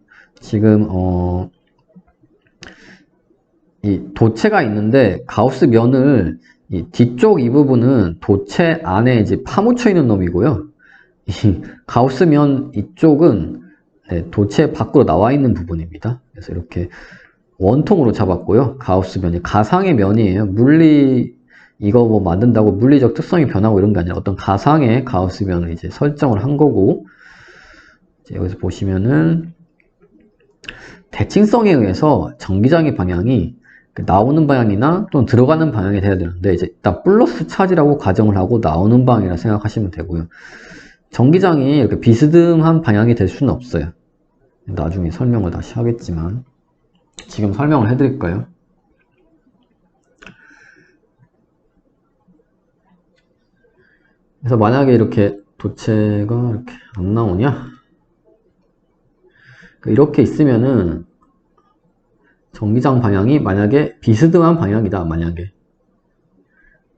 이 도체가 있는데 가우스 면을 이 뒤쪽 이 부분은 도체 안에 이제 파묻혀 있는 놈이고요. 이 가우스 면 이쪽은 네, 도체 밖으로 나와 있는 부분입니다. 그래서 이렇게 원통으로 잡았고요. 가우스 면이 가상의 면이에요. 이거 뭐 만든다고 물리적 특성이 변하고 이런 게 아니라 어떤 가상의 가우스 면을 이제 설정을 한 거고, 이제 여기서 보시면은 대칭성에 의해서 전기장의 방향이 나오는 방향이나 또는 들어가는 방향이 돼야 되는데 이제 일단 플러스 차지라고 가정을 하고 나오는 방향이라 생각하시면 되고요. 전기장이 이렇게 비스듬한 방향이 될 수는 없어요. 나중에 설명을 다시 하겠지만 지금 설명을 해드릴까요? 그래서 만약에 이렇게 도체가 이렇게 안 나오냐? 이렇게 있으면은 전기장 방향이 만약에 비스듬한 방향이다. 만약에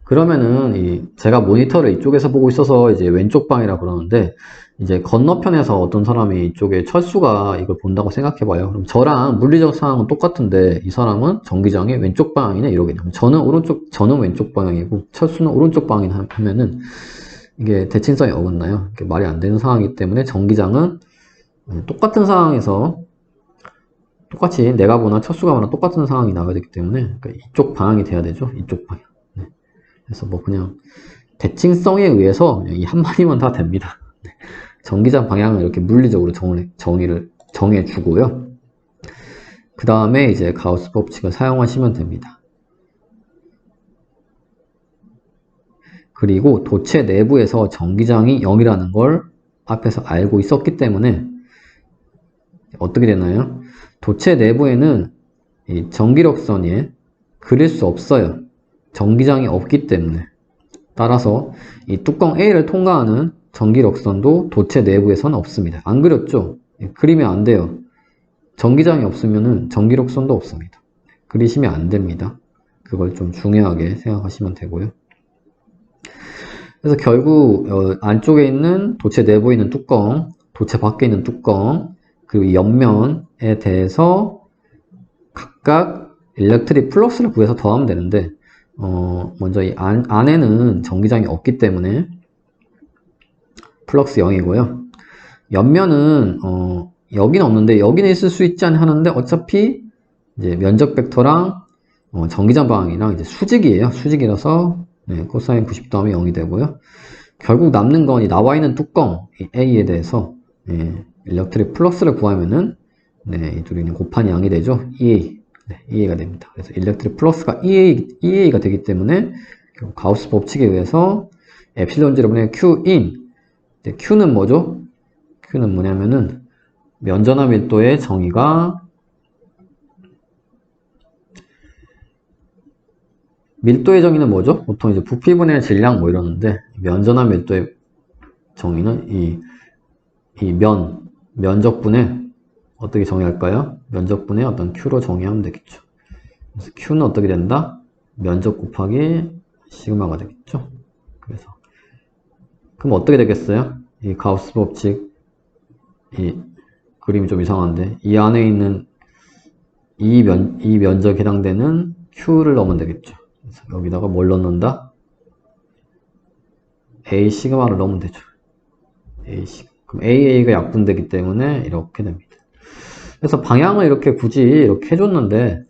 그러면은 제가 모니터를 이쪽에서 보고 있어서 이제 왼쪽 방이라 그러는데 이제 건너편에서 어떤 사람이 이쪽에 철수가 이걸 본다고 생각해봐요. 그럼 저랑 물리적 상황은 똑같은데 이 사람은 전기장이 왼쪽 방향이네 이러겠네요. 저는 왼쪽 방향이고 철수는 오른쪽 방향이나 하면은 이게 대칭성이 어긋나요. 이게 말이 안 되는 상황이기 때문에 전기장은 똑같은 상황에서 똑같이 내가 보나 철수가 보나 똑같은 상황이 나와야 되기 때문에 그러니까 이쪽 방향이 돼야 되죠. 이쪽 방향. 네. 그래서 뭐 그냥 대칭성에 의해서 이 한마디만 다 됩니다. 네. 전기장 방향을 이렇게 물리적으로 정의를 정해주고요. 그 다음에 이제 가우스 법칙을 사용하시면 됩니다. 그리고 도체 내부에서 전기장이 0이라는 걸 앞에서 알고 있었기 때문에 어떻게 되나요? 도체 내부에는 이 전기력선에 그릴 수 없어요. 전기장이 없기 때문에. 따라서 이 뚜껑 A를 통과하는 전기력선도 도체 내부에서는 없습니다. 안 그렸죠? 그리면 안 돼요. 전기장이 없으면 전기력선도 없습니다. 그리시면 안 됩니다. 그걸 좀 중요하게 생각하시면 되고요. 그래서 결국 안쪽에 있는 도체 내부에 있는 뚜껑, 도체 밖에 있는 뚜껑, 그리고 옆면에 대해서 각각 일렉트릭 플럭스를 구해서 더하면 되는데 먼저 이 안에는 전기장이 없기 때문에 플럭스 0이고요. 옆면은 여기는 없는데 여기는 있을 수 있지 않냐 하는데 어차피 이제 면적 벡터랑 전기장 방향이랑 이제 수직이에요. 수직이라서 네, 코사인 90도 하면 0이 되고요. 결국 남는 건 이 나와 있는 뚜껑 이 A에 대해서 일렉트릭 플럭스를 구하면은 이 둘이 곱한 양이 되죠. EA. 네, EA가 됩니다. 그래서 일렉트릭 플럭스가 EA가 되기 때문에 가우스 법칙에 의해서 엡실론 제로분의 Q인. Q는 뭐죠? Q는 뭐냐면은 면전화 밀도의 정의가 밀도의 정의는 뭐죠? 보통 이제 부피분의 질량 뭐 이러는데, 면전압 밀도의 정의는 면적분의 어떻게 정의할까요? 면적분의 어떤 Q로 정의하면 되겠죠. 그래서 Q는 어떻게 된다? 면적 곱하기 시그마가 되겠죠. 그래서 그럼 어떻게 되겠어요? 이 가우스 법칙, 이 그림이 좀 이상한데, 이 안에 있는 이 면적에 해당되는 Q를 넣으면 되겠죠. 그래서 여기다가 뭘 넣는다? A 시그마를 넣으면 되죠. A 시그마. 그럼 AA가 약분되기 때문에 이렇게 됩니다. 그래서 방향을 이렇게 굳이 이렇게 해줬는데,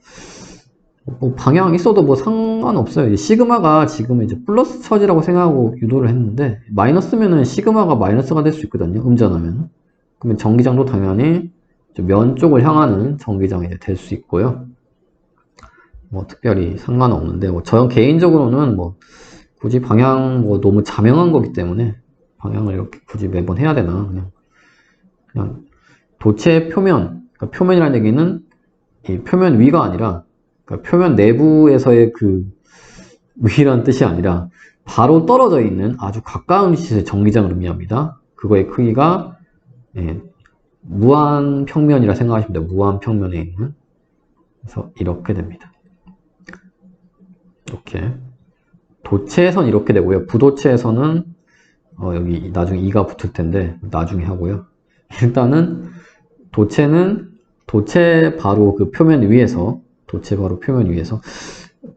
뭐 방향 있어도 뭐 상관없어요. 시그마가 지금 이제 플러스 처지라고 생각하고 유도를 했는데, 마이너스면은 시그마가 마이너스가 될 수 있거든요. 음전하면. 그러면 전기장도 당연히 면 쪽을 향하는 전기장이 될 수 있고요. 뭐 특별히 상관없는데, 뭐 저 개인적으로는 뭐 굳이 방향 뭐 너무 자명한 거기 때문에 방향을 이렇게 굳이 매번 해야 되나, 그냥 도체 표면, 그러니까 표면이라는 얘기는 이 표면 위가 아니라, 그러니까 표면 내부에서의 그 위라는 뜻이 아니라 바로 떨어져 있는 아주 가까운 위치에서의 전기장을 의미합니다. 그거의 크기가 무한 평면이라 생각하시면 돼요. 무한 평면에 있는. 그래서 이렇게 됩니다. 이렇게. 도체에선 이렇게 되고요. 부도체에서는 여기 나중에 2가 붙을 텐데 나중에 하고요. 일단은 도체는 도체 바로 그 표면 위에서, 도체 바로 표면 위에서,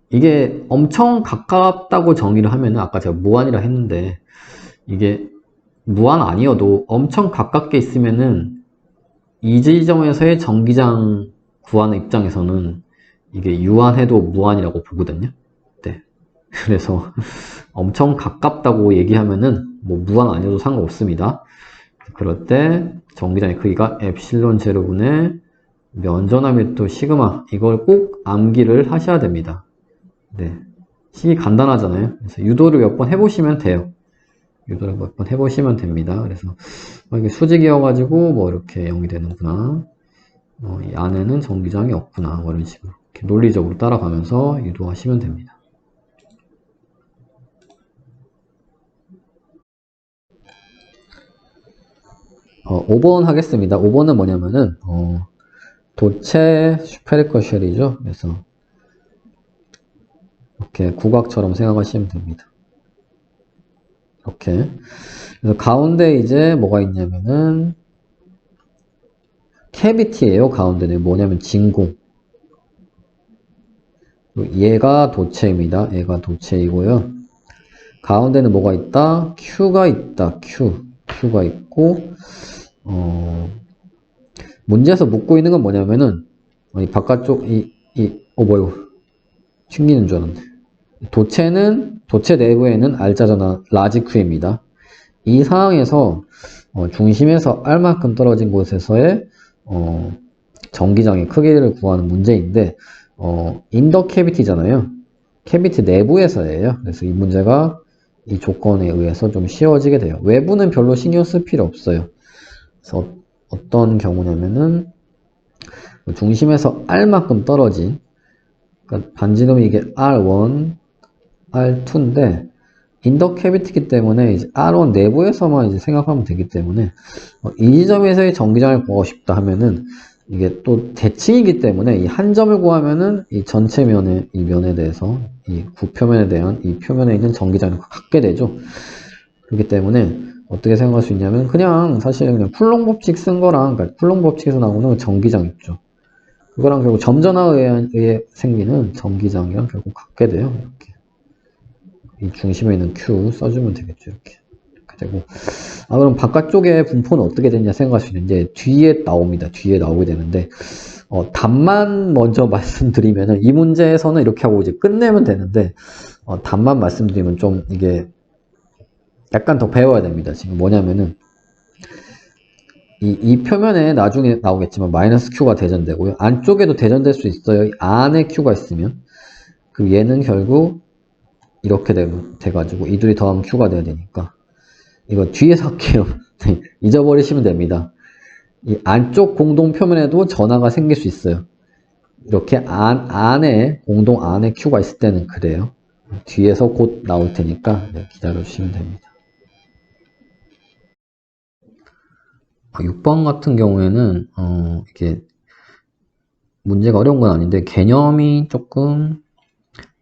이게 엄청 가깝다고 정의를 하면은 아까 제가 무한이라 했는데, 이게 무한 아니어도 엄청 가깝게 있으면은 이 지점에서의 전기장 구하는 입장에서는 이게 유한해도 무한이라고 보거든요. 네. 그래서 엄청 가깝다고 얘기하면은 뭐 무한 아니어도 상관없습니다. 그럴 때 전기장의 크기가 엡실론 제로분의 면전압 밀도 시그마, 이걸 꼭 암기를 하셔야 됩니다. 네. 식이 간단하잖아요. 그래서 유도를 몇 번 해보시면 돼요. 유도를 몇 번 해보시면 됩니다. 그래서 이게 수직이어가지고 뭐 이렇게 0이 되는구나. 이 안에는 전기장이 없구나. 뭐 이런 식으로 이렇게 논리적으로 따라가면서 유도하시면 됩니다. 5번 하겠습니다. 5번은 뭐냐면은 도체 슈페리컬 쉘이죠. 그래서 이렇게 국악처럼 생각하시면 됩니다. 이렇게. 그래서 가운데 이제 뭐가 있냐면은 캐비티예요. 가운데는 뭐냐면 진공. 얘가 도체입니다. 얘가 도체이고요. 가운데는 뭐가 있다? Q가 있다. Q가 있고, 문제에서 묻고 있는 건 뭐냐면은, 이 바깥쪽, 뭐요? 튕기는 줄 알았는데. 도체 내부에는 R자잖아, 라지 Q입니다. 이 상황에서, 중심에서 R만큼 떨어진 곳에서의, 전기장의 크기를 구하는 문제인데, 인더 캐비티잖아요. 캐비티 내부에서예요. 그래서 이 문제가 이 조건에 의해서 좀 쉬워지게 돼요. 외부는 별로 신경 쓸 필요 없어요. 그래서 어떤 경우냐면은 중심에서 R만큼 떨어진, 그러니까 반지름이 이게 R1, R2인데 인더 캐비티이기 때문에 이제 R1 내부에서만 이제 생각하면 되기 때문에 이 지점에서의 전기장을 구하고 싶다 하면은 이게 또 대칭이기 때문에 이 한 점을 구하면은 이 전체 면의 이 면에 대해서 이 구표면에 대한 이 표면에 있는 전기장을 갖게 되죠. 그렇기 때문에 어떻게 생각할 수 있냐면 그냥 사실 그냥 쿨롱 법칙 쓴 거랑, 그러니까 쿨롱 법칙에서 나오는 전기장 있죠. 그거랑 결국 점전화에 의해 생기는 전기장이랑 결국 같게 돼요. 이렇게 이 중심에 있는 Q 써주면 되겠죠. 이렇게 되고, 그럼 바깥쪽에 분포는 어떻게 되냐 생각할 수 있는데 뒤에 나옵니다. 뒤에 나오게 되는데 답만 먼저 말씀드리면은 이 문제에서는 이렇게 하고 이제 끝내면 되는데 답만 말씀드리면 좀 이게 약간 더 배워야 됩니다. 지금 뭐냐면은 이 표면에 나중에 나오겠지만 마이너스 Q가 대전되고요. 안쪽에도 대전될 수 있어요. 이 안에 Q가 있으면. 그 얘는 결국 이렇게 돼가지고 이 둘이 더하면 Q가 돼야 되니까 이거 뒤에서 할게요. 잊어버리시면 됩니다. 이 안쪽 공동 표면에도 전하가 생길 수 있어요. 이렇게 공동 안에 Q가 있을 때는 그래요. 뒤에서 곧 나올 테니까 기다려 주시면 됩니다. 6번 같은 경우에는 이게 문제가 어려운 건 아닌데 개념이 조금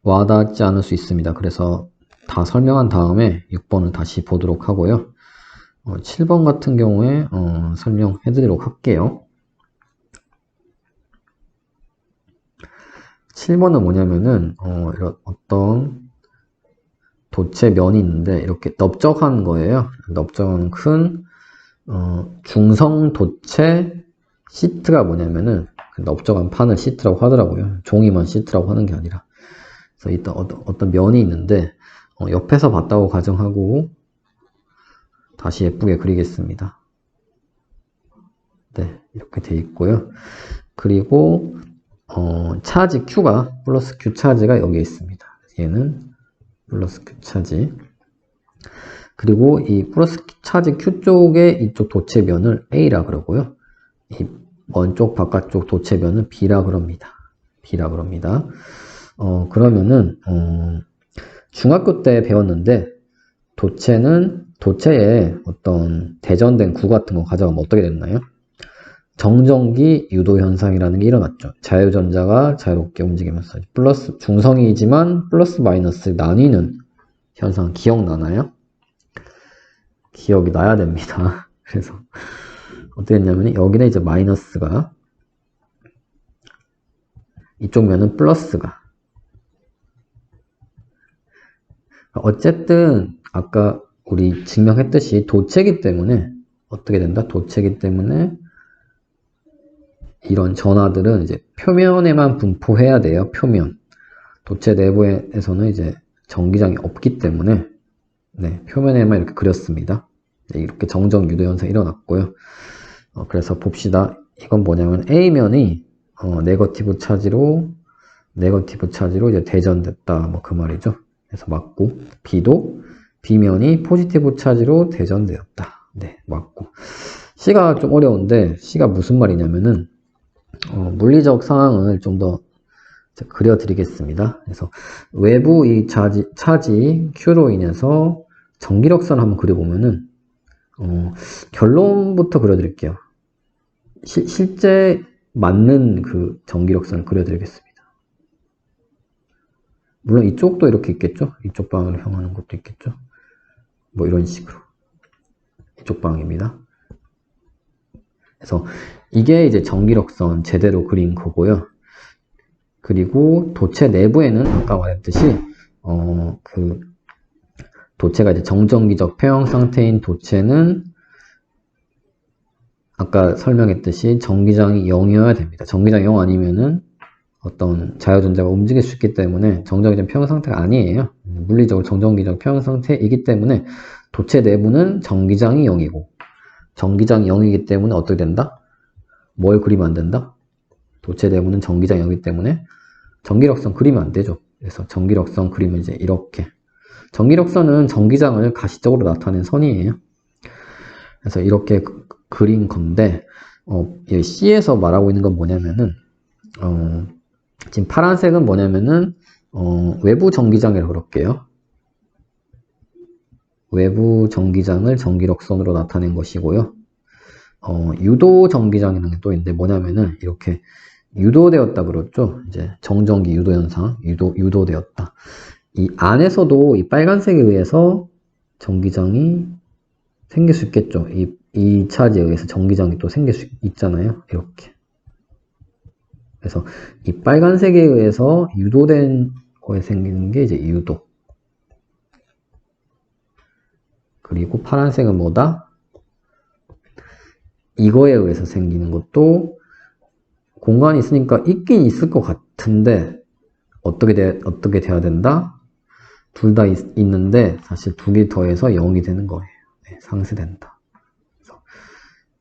와닿지 않을 수 있습니다. 그래서 다 설명한 다음에 6번을 다시 보도록 하고요. 7번 같은 경우에 설명해 드리도록 할게요. 7번은 뭐냐면은 이런 어떤 도체 면이 있는데 이렇게 넓적한 거예요. 넓적한 큰 중성 도체 시트가 뭐냐면은 그 넓적한 판을 시트라고 하더라고요. 종이만 시트라고 하는 게 아니라. 그래서 일단 어떤 면이 있는데 옆에서 봤다고 가정하고 다시 예쁘게 그리겠습니다. 네, 이렇게 돼 있고요. 그리고 차지 Q가 플러스 Q 차지가 여기에 있습니다. 얘는 플러스 Q 차지. 그리고 이 플러스 차지 Q 쪽의 이쪽 도체면을 A라 그러고요. 이 먼쪽 바깥쪽 도체면은 B라 그럽니다. B라 그럽니다. 그러면은 중학교 때 배웠는데 도체에 어떤 대전된 구 같은 거 가져가면 어떻게 됐나요? 정전기 유도 현상이라는 게 일어났죠. 자유전자가 자유롭게 움직이면서 플러스 중성이지만 플러스 마이너스 나뉘는 현상 기억나나요? 기억이 나야 됩니다. 그래서 어떻게 했냐면 여기는 이제 마이너스가 이쪽 면은 플러스가 어쨌든 아까 우리 증명했듯이 도체이기 때문에 어떻게 된다? 도체이기 때문에 이런 전하들은 이제 표면에만 분포해야 돼요. 표면. 도체 내부에서는 이제 전기장이 없기 때문에 네, 표면에만 이렇게 그렸습니다. 네, 이렇게 정정 유도 현상이 일어났고요. 그래서 봅시다. 이건 뭐냐면 A면이 네거티브 차지로 이제 대전됐다. 뭐 그 말이죠. 그래서 맞고 B도 B면이 포지티브 차지로 대전되었다. 네, 맞고. C가 좀 어려운데 C가 무슨 말이냐면은 물리적 상황을 좀 더 그려드리겠습니다. 그래서 외부 이 차지 Q로 인해서 전기력선을 한번 그려보면은 결론부터 그려드릴게요. 실제 맞는 그 전기력선을 그려드리겠습니다. 물론 이쪽도 이렇게 있겠죠? 이쪽 방향으로 향하는 것도 있겠죠? 뭐 이런 식으로. 이쪽 방향입니다. 그래서 이게 이제 전기력선 제대로 그린 거고요. 그리고 도체 내부에는 아까 말했듯이 그 도체가 이제 정전기적 폐형 상태인 도체는 아까 설명했듯이 전기장이 0이어야 됩니다. 전기장이 0 아니면은 어떤 자유전자가 움직일 수 있기 때문에 정전기적 폐형 상태가 아니에요. 물리적으로 정전기적 폐형 상태이기 때문에 도체 내부는 전기장이 0이고 전기장이 0이기 때문에 어떻게 된다? 뭘 그리면 안 된다? 도체 내부는 전기장이 0이기 때문에 전기력선 그리면 안 되죠. 그래서 전기력선 그리면 이제 이렇게 전기력선은 전기장을 가시적으로 나타낸 선이에요. 그래서 이렇게 그린 건데 C에서 말하고 있는 건 뭐냐면은 지금 파란색은 뭐냐면은 외부 전기장이라고 그럴게요. 외부 전기장을 전기력선으로 나타낸 것이고요. 유도 전기장이라는 게 또 있는데 뭐냐면은 이렇게 유도되었다 그랬죠. 이제 정전기 유도 현상, 유도되었다. 이 안에서도 이 빨간색에 의해서 전기장이 생길 수 있겠죠. 이 차지에 의해서 전기장이 또 생길 수 있잖아요. 이렇게. 그래서 이 빨간색에 의해서 유도된 거에 생기는 게 이제 유도. 그리고 파란색은 뭐다? 이거에 의해서 생기는 것도 공간이 있으니까 있긴 있을 것 같은데 어떻게 돼야 된다? 둘 다 있는데 사실 두 개 더해서 0이 되는 거예요. 네, 상쇄된다. 그래서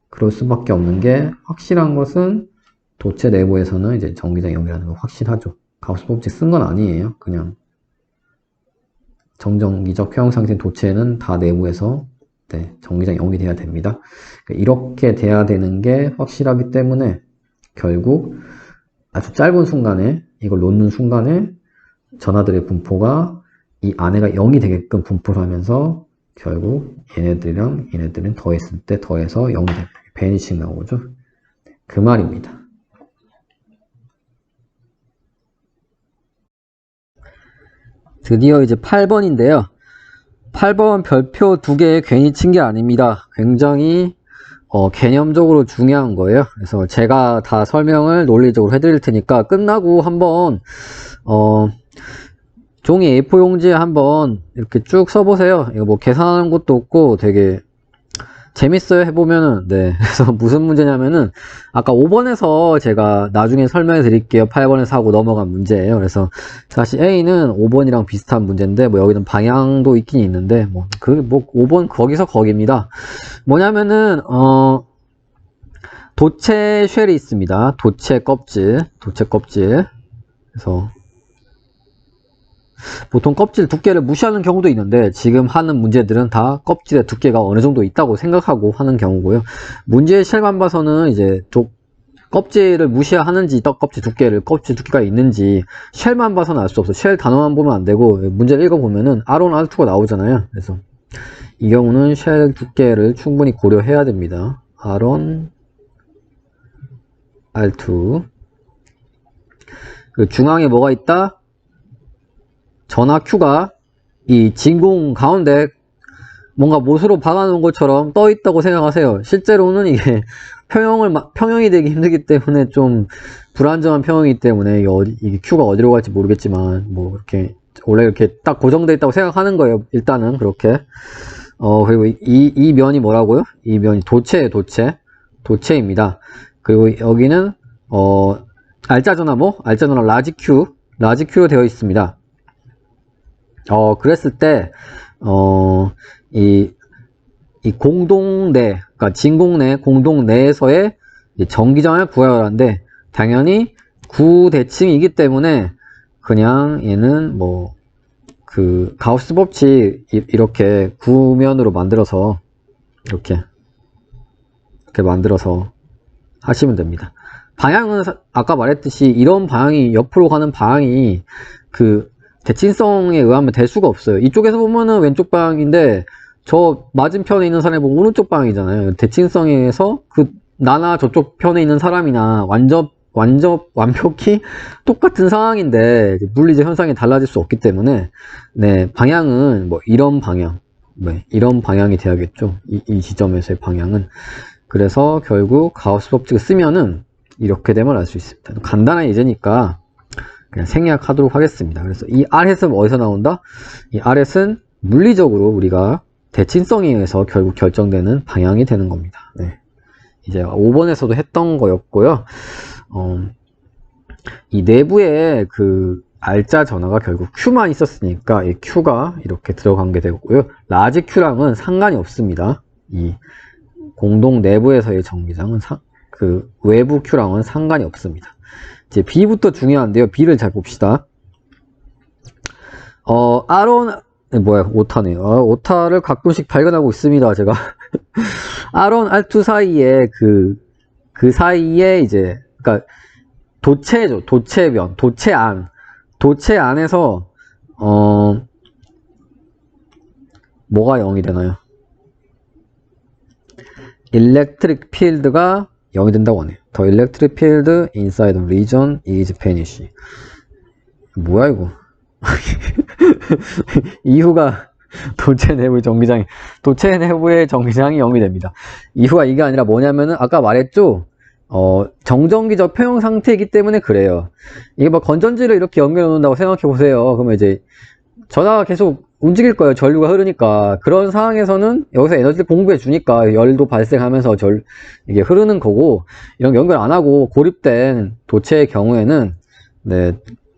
그럴 수밖에 없는 게 확실한 것은 도체 내부에서는 이제 전기장 0이라는 건 확실하죠. 가우스 법칙 쓴 건 아니에요. 그냥 정전기적 폐형 상태인 도체는 다 내부에서 네, 전기장이 0이 돼야 됩니다. 이렇게 돼야 되는 게 확실하기 때문에 결국 아주 짧은 순간에 이걸 놓는 순간에 전하들의 분포가 이 안에가 0이 되게끔 분포를 하면서 결국 얘네들이랑 얘네들은 더했을 때 더해서 0이 됩니다. 베니싱 나오죠. 그 말입니다. 드디어 이제 8번인데요. 8번 별표 2개 괜히 친 게 아닙니다. 굉장히 개념적으로 중요한 거예요. 그래서 제가 다 설명을 논리적으로 해드릴 테니까 끝나고 한번 종이 A4 용지에 한번 이렇게 쭉 써보세요. 이거 뭐 계산하는 것도 없고 되게 재밌어요. 해보면은. 네. 그래서 무슨 문제냐면은 아까 5번에서 제가 나중에 설명해 드릴게요. 8번에서 하고 넘어간 문제예요. 그래서 사실 A는 5번이랑 비슷한 문제인데 뭐 여기는 방향도 있긴 있는데 뭐 5번 거기서 거기입니다. 뭐냐면은 도체 쉘이 있습니다. 도체 껍질. 그래서 보통 껍질 두께를 무시하는 경우도 있는데 지금 하는 문제들은 다 껍질의 두께가 어느 정도 있다고 생각하고 하는 경우고요. 문제의 쉘만 봐서는 이제 껍질을 무시하는지 껍질 두께가 있는지 쉘만 봐서는 알 수 없어. 쉘 단어만 보면 안 되고 문제를 읽어보면은 R1, R2가 나오잖아요. 그래서 이 경우는 쉘 두께를 충분히 고려해야 됩니다. R1, R2 그 중앙에 뭐가 있다? 전하 Q가 이 진공 가운데 뭔가 못으로 박아놓은 것처럼 떠 있다고 생각하세요. 실제로는 이게 평형이 되기 힘들기 때문에 좀 불안정한 평형이기 때문에 이게 Q가 어디로 갈지 모르겠지만 뭐 이렇게 원래 이렇게 딱 고정되어 있다고 생각하는 거예요. 일단은 그렇게. 그리고 이 면이 뭐라고요? 이 면이 도체입니다. 그리고 여기는 알짜전화 라지 Q로 되어 있습니다. 그랬을 때, 이 공동내, 그러니까 진공내, 공동내에서의 전기장을 구하라 하는데, 당연히 구대칭이기 때문에, 그냥 얘는 가우스 법칙, 이렇게 구면으로 만들어서, 이렇게 만들어서 하시면 됩니다. 방향은 아까 말했듯이, 이런 방향이, 옆으로 가는 방향이, 대칭성에 의하면 될 수가 없어요. 이쪽에서 보면은 왼쪽 방향인데 저 맞은편에 있는 사람이 보면 오른쪽 방향이잖아요. 대칭성에서 나나 저쪽 편에 있는 사람이나 완벽히 똑같은 상황인데 물리적 현상이 달라질 수 없기 때문에 네, 방향은 이런 방향, 이런 방향이 돼야겠죠. 이 지점에서의 방향은. 그래서 결국 가우스 법칙을 쓰면은 이렇게 되면 알 수 있습니다. 간단한 예제니까 그냥 생략하도록 하겠습니다. 그래서 이 R햇은 어디서 나온다? 이 R햇은 물리적으로 우리가 대칭성에 의해서 결국 결정되는 방향이 되는 겁니다. 네. 이제 5번에서도 했던 거였고요. 이 내부에 알짜 전화가 결국 Q만 있었으니까 이 Q가 이렇게 들어간 게 되고요. 라지 Q랑은 상관이 없습니다. 이 공동 내부에서의 전기장은 외부 Q랑은 상관이 없습니다. 이제 B부터 중요한데요. B를 잘 봅시다. R1, 오타네요. 오타를 가끔씩 발견하고 있습니다, 제가. R1, R2 사이에 그 사이에 이제, 그러니까 도체죠. 도체면, 도체 안에서, 뭐가 0이 되나요? 일렉트릭 필드가 0이 된다고 하네요. The electric field inside the region is vanish. 뭐야 이거? 이후가 도체 내부의 전기장이 0이 됩니다. 이후가 이게 아니라 뭐냐면은 아까 말했죠. 정전기적 평형 상태이기 때문에 그래요. 이게 건전지를 이렇게 연결해 놓는다고 생각해 보세요. 그러면 이제 전화가 계속 움직일 거예요. 전류가 흐르니까. 그런 상황에서는 여기서 에너지를 공급해 주니까 열도 발생하면서 이게 흐르는 거고, 이런 연결 안 하고 고립된 도체의 경우에는 네,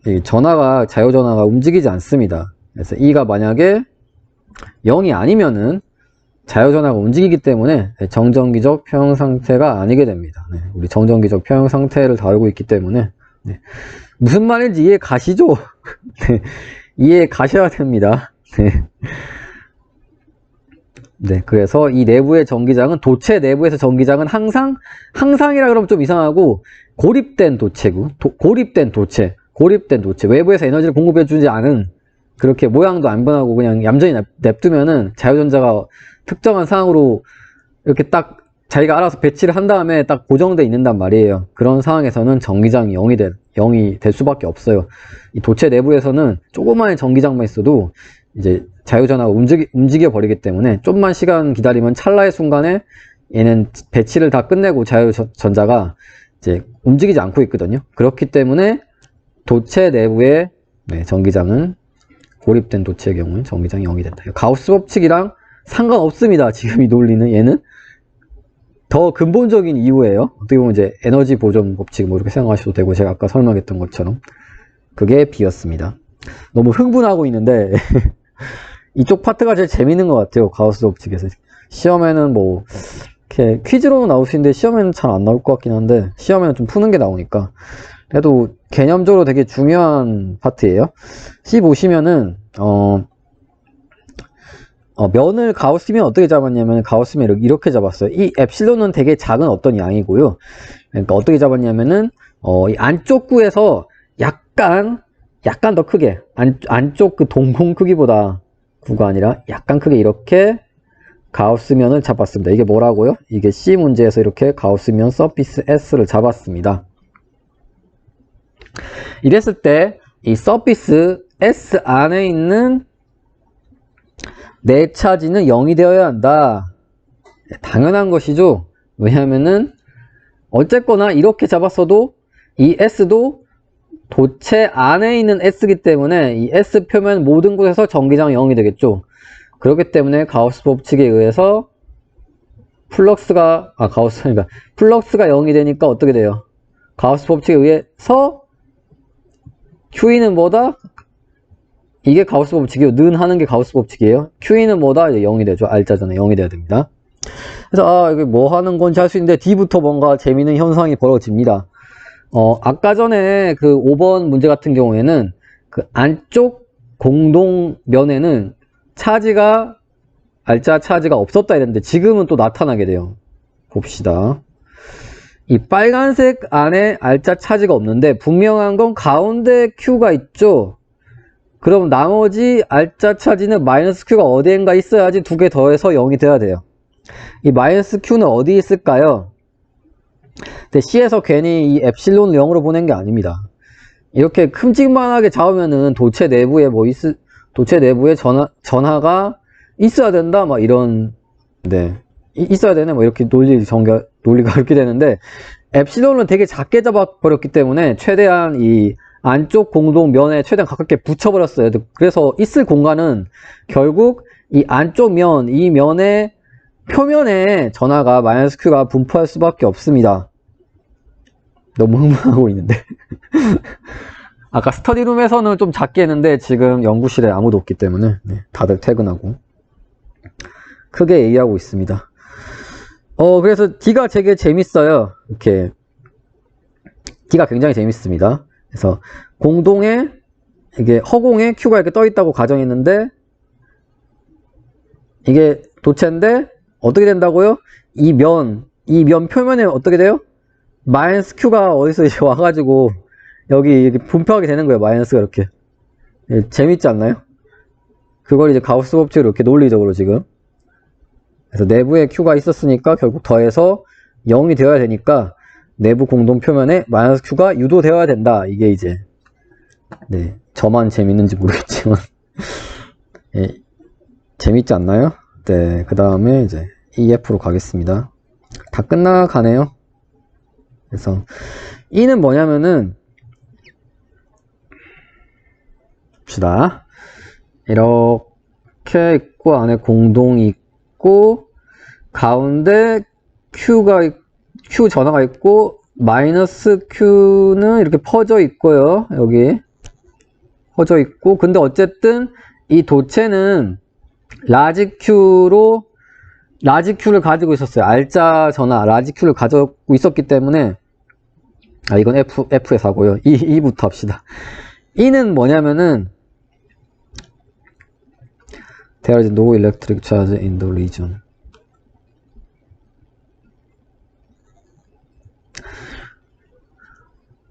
이 자유전화가 움직이지 않습니다. 그래서 E가 만약에 0이 아니면은 자유전화가 움직이기 때문에 정전기적 평형 상태가 아니게 됩니다. 네, 우리 정전기적 평형 상태를 다루고 있기 때문에 네. 무슨 말인지 이해 가시죠? 네, 이해 가셔야 됩니다. 네, 그래서 이 내부의 전기장은 도체 내부에서 전기장은 항상이라 그러면 좀 이상하고 고립된 도체 외부에서 에너지를 공급해 주지 않은 그렇게 모양도 안 변하고 그냥 얌전히 냅두면은 자유전자가 특정한 상황으로 이렇게 딱 자기가 알아서 배치를 한 다음에 딱 고정돼 있는단 말이에요. 그런 상황에서는 전기장이 0이 될 수밖에 없어요. 이 도체 내부에서는 조그마한 전기장만 있어도 이제 자유전화가 움직여 버리기 때문에 좀만 시간 기다리면 찰나의 순간에 얘는 배치를 다 끝내고 자유전자가 이제 움직이지 않고 있거든요. 그렇기 때문에 도체 내부의 전기장은 고립된 도체의 경우는 전기장이 0이 된다. 가우스 법칙이랑 상관없습니다. 지금 이 논리는 얘는 더 근본적인 이유예요. 어떻게 보면 이제 에너지 보존 법칙 뭐 이렇게 생각하셔도 되고 제가 아까 설명했던 것처럼 그게 B였습니다. 너무 흥분하고 있는데 이쪽 파트가 제일 재밌는 것 같아요. 가우스 법칙에서 시험에는 뭐 이렇게 퀴즈로는 나올 수 있는데 시험에는 잘 안 나올 것 같긴 한데 시험에는 좀 푸는 게 나오니까 그래도 개념적으로 되게 중요한 파트예요. C 보시면은 면을 가우스면 어떻게 잡았냐면 가우스면 이렇게 잡았어요. 이 엡실론은 되게 작은 어떤 양이고요. 그러니까 어떻게 잡았냐면은 이 안쪽 구에서 약간 더 크게 안쪽 그 동공 크기보다 구가 아니라 약간 크게 이렇게 가우스면을 잡았습니다. 이게 뭐라고요? 이게 C 문제에서 이렇게 가우스면 서피스 S를 잡았습니다. 이랬을 때 이 서피스 S 안에 있는 내 차지는 0이 되어야 한다. 당연한 것이죠. 왜냐하면은 어쨌거나 이렇게 잡았어도 이 S도 도체 안에 있는 S이기 때문에 이 S 표면 모든 곳에서 전기장 0이 되겠죠. 그렇기 때문에 가우스 법칙에 의해서 플럭스가 0이 되니까 어떻게 돼요? 가우스 법칙에 의해서 Q는 뭐다? 이게 가우스 법칙이에요. 는 하는 게 가우스 법칙이에요. Q는 뭐다? 이제 0이 되죠. R자잖아요. 0이 돼야 됩니다. 그래서 이게 뭐 하는 건지 할 수 있는데 D부터 뭔가 재미있는 현상이 벌어집니다. 아까 전에 그 5번 문제 같은 경우에는 그 안쪽 공동면에는 R자 차지가 없었다 이랬는데 지금은 또 나타나게 돼요. 봅시다. 이 빨간색 안에 R자 차지가 없는데 분명한 건 가운데 Q가 있죠. 그럼 나머지 R자 차지는 마이너스 Q가 어디엔가 있어야지 두 개 더해서 0이 돼야 돼요. 이 마이너스 Q는 어디에 있을까요? 근데 C에서 괜히 이 엡실론을 0으로 보낸 게 아닙니다. 이렇게 큼직만하게 잡으면은 도체 내부에 전하가 있어야 된다 막 이런 있어야 되네 뭐 이렇게 논리가 그렇게 되는데 엡실론은 되게 작게 잡아버렸기 때문에 최대한 이 안쪽 공동면에 최대한 가깝게 붙여버렸어요. 그래서 있을 공간은 결국 이 안쪽 면, 이 면의 표면에 전하가 마이너스 Q가 분포할 수밖에 없습니다. 너무 흥분하고 있는데 아까 스터디룸에서는 좀 작게 했는데 지금 연구실에 아무도 없기 때문에 다들 퇴근하고 크게 얘기하고 있습니다. 그래서 D가 되게 재밌어요. 이렇게 D가 굉장히 재밌습니다. 그래서 공동에 이게 허공에 Q가 이렇게 떠 있다고 가정했는데 이게 도체인데 어떻게 된다고요? 이 면 표면에 어떻게 돼요? 마이너스 Q가 어디서 이제 와가지고 여기 이렇게 분포하게 되는 거예요. 마이너스가 이렇게. 재밌지 않나요? 그걸 이제 가우스 법칙으로 이렇게 논리적으로 지금. 그래서 내부에 Q가 있었으니까 결국 더해서 0이 되어야 되니까 내부 공동 표면에 마이너스 Q가 유도되어야 된다. 이게 이제 저만 재밌는지 모르겠지만 재밌지 않나요? 네, 그 다음에 이제 EF로 가겠습니다. 다 끝나가네요. 그래서 E는 뭐냐면은 봅시다. 이렇게 있고 안에 공동이 있고 가운데 Q 전화가 있고 마이너스 Q는 이렇게 퍼져 있고요. 여기 퍼져 있고 근데 어쨌든 이 도체는 라지 Q를 가지고 있었어요. R자 전화 라지 Q를 가지고 있었기 때문에 이건 F의 사고요. E부터 합시다. E는 뭐냐면은 There is no electric charge in the region.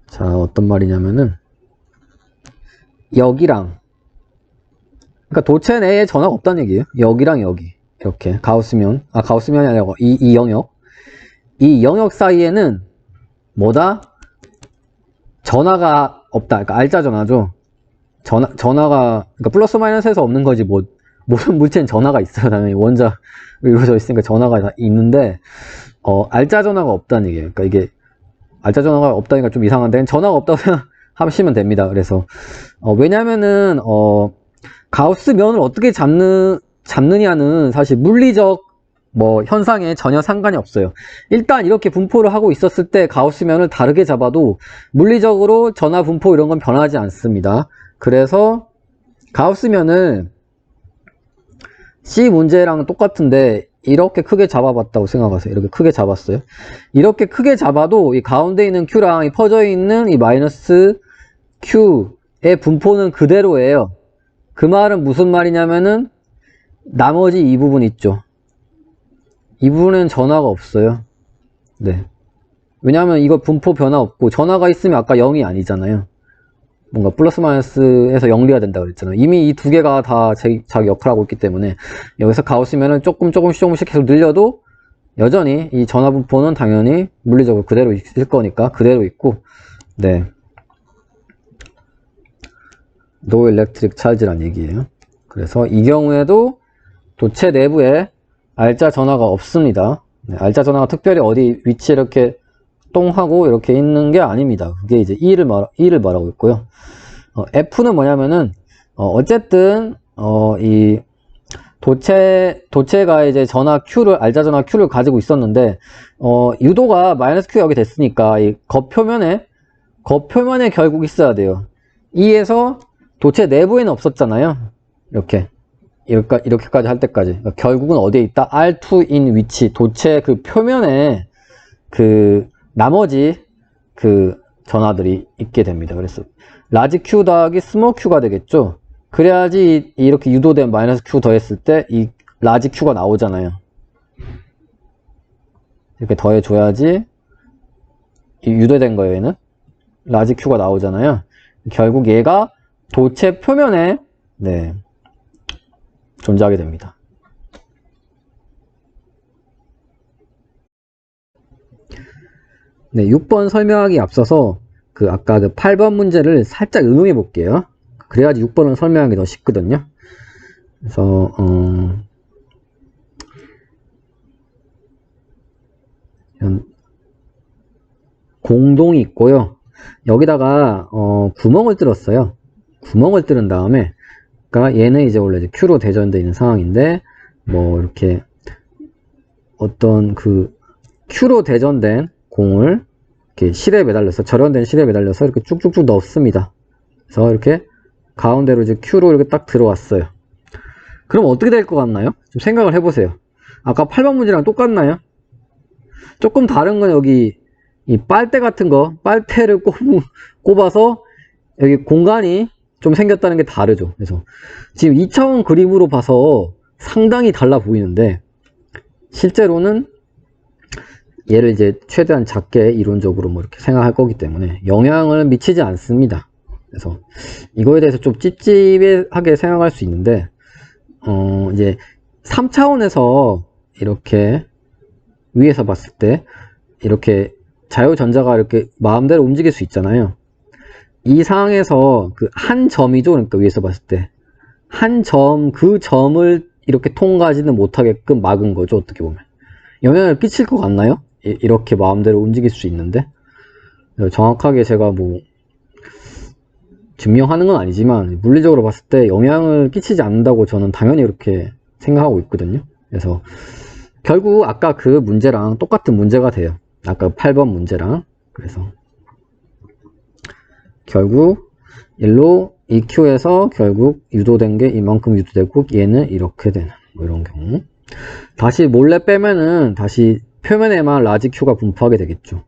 자, 어떤 말이냐면은 여기랑 그러니까 도체 내에 전화가 없다는 얘기예요. 여기랑 여기 이렇게 가우스면이 아니라 이 영역 사이에는 뭐다? 전화가 없다. 그러니까 알짜 전화죠. 전화가 그러니까 플러스 마이너스에서 없는 거지. 뭐 모든 물체는 전화가 있어요. 당연히 원자 이루어져 있으니까 전화가 다 있는데 알짜 전화가 없다는 얘기예요. 그러니까 이게 알짜 전화가 없다니까 좀 이상한데 전화가 없다고 생각하시면 됩니다. 그래서 왜냐면은 가우스 면을 어떻게 잡느냐는 사실 물리적 뭐 현상에 전혀 상관이 없어요. 일단 이렇게 분포를 하고 있었을 때 가우스 면을 다르게 잡아도 물리적으로 전하 분포 이런 건 변하지 않습니다. 그래서 가우스 면을 C 문제랑 똑같은데 이렇게 크게 잡아봤다고 생각하세요. 이렇게 크게 잡았어요. 이렇게 크게 잡아도 이 가운데 있는 Q랑 이 퍼져 있는 이 마이너스 Q의 분포는 그대로예요. 그 말은 무슨 말이냐면은 나머지 이 부분 있죠. 이 부분은 전화가 없어요. 네. 왜냐하면 이거 분포 변화 없고 전화가 있으면 아까 0이 아니잖아요. 뭔가 플러스 마이너스에서 영리가 된다고 그랬잖아요. 이미 이 두 개가 다 자기 역할을 하고 있기 때문에 여기서 가우스면은 조금씩 계속 늘려도 여전히 이 전화 분포는 당연히 물리적으로 그대로 있을 거니까 그대로 있고, 네. No electric charge란 얘기예요. 그래서 이 경우에도 도체 내부에 알짜 전화가 없습니다. 네, 알짜 전화가 특별히 어디 위치에 이렇게 똥하고 이렇게 있는 게 아닙니다. 그게 이제 E를 말하고 있고요. F는 뭐냐면은 어쨌든 이 도체가 이제 알짜 전화 Q를 가지고 있었는데 유도가 마이너스 Q 여기 됐으니까 이 겉표면에 결국 있어야 돼요. E에서 도체 내부에는 없었잖아요. 이렇게까지 할 때까지. 그러니까 결국은 어디에 있다? R2인 위치, 도체 그 표면에 그 나머지 그 전하들이 있게 됩니다. 그래서 라지 Q 더하기 스몰 Q가 되겠죠. 그래야지 이렇게 유도된 마이너스 Q 더했을 때 이 라지 Q가 나오잖아요. 이렇게 더해줘야지 이 유도된 거예요. 얘는 라지 Q가 나오잖아요. 결국 얘가 도체 표면에 네, 존재하게 됩니다. 네, 6번 설명하기 앞서서 아까 그 8번 문제를 살짝 응용해 볼게요. 그래야지 6번은 설명하기 더 쉽거든요. 그래서 공동이 있고요. 여기다가 구멍을 뚫었어요. 구멍을 뚫은 다음에 그러니까 얘는 이제 원래 이제 Q로 대전되어 있는 상황인데 뭐 이렇게 어떤 그 Q로 대전된 공을 이렇게 실에 매달려서 절연된 실에 매달려서 이렇게 쭉쭉쭉 넣습니다. 그래서 이렇게 가운데로 이제 Q로 이렇게 딱 들어왔어요. 그럼 어떻게 될 것 같나요? 좀 생각을 해보세요. 아까 8번 문제랑 똑같나요? 조금 다른 건 여기 이 빨대 같은 거, 빨대를 꼽아서 여기 공간이 좀 생겼다는 게 다르죠. 그래서 지금 2차원 그림으로 봐서 상당히 달라 보이는데 실제로는 얘를 이제 최대한 작게 이론적으로 뭐 이렇게 생각할 거기 때문에 영향을 미치지 않습니다. 그래서 이거에 대해서 좀 찝찝하게 생각할 수 있는데 이제 3차원에서 이렇게 위에서 봤을 때 이렇게 자유전자가 이렇게 마음대로 움직일 수 있잖아요. 이 상황에서 그 한 점이죠. 그러니까 위에서 봤을 때 한 점, 그 점을 이렇게 통과하지는 못하게끔 막은 거죠. 어떻게 보면 영향을 끼칠 것 같나요? 이렇게 마음대로 움직일 수 있는데 정확하게 제가 뭐 증명하는 건 아니지만 물리적으로 봤을 때 영향을 끼치지 않는다고 저는 당연히 이렇게 생각하고 있거든요. 그래서 결국 아까 그 문제랑 똑같은 문제가 돼요. 아까 8번 문제랑. 그래서 결국 일로 이 Q에서 결국 유도된 게 이만큼 유도되고 얘는 이렇게 되는 뭐 이런 경우. 다시 몰래 빼면은 다시 표면에만 라지 Q가 분포하게 되겠죠.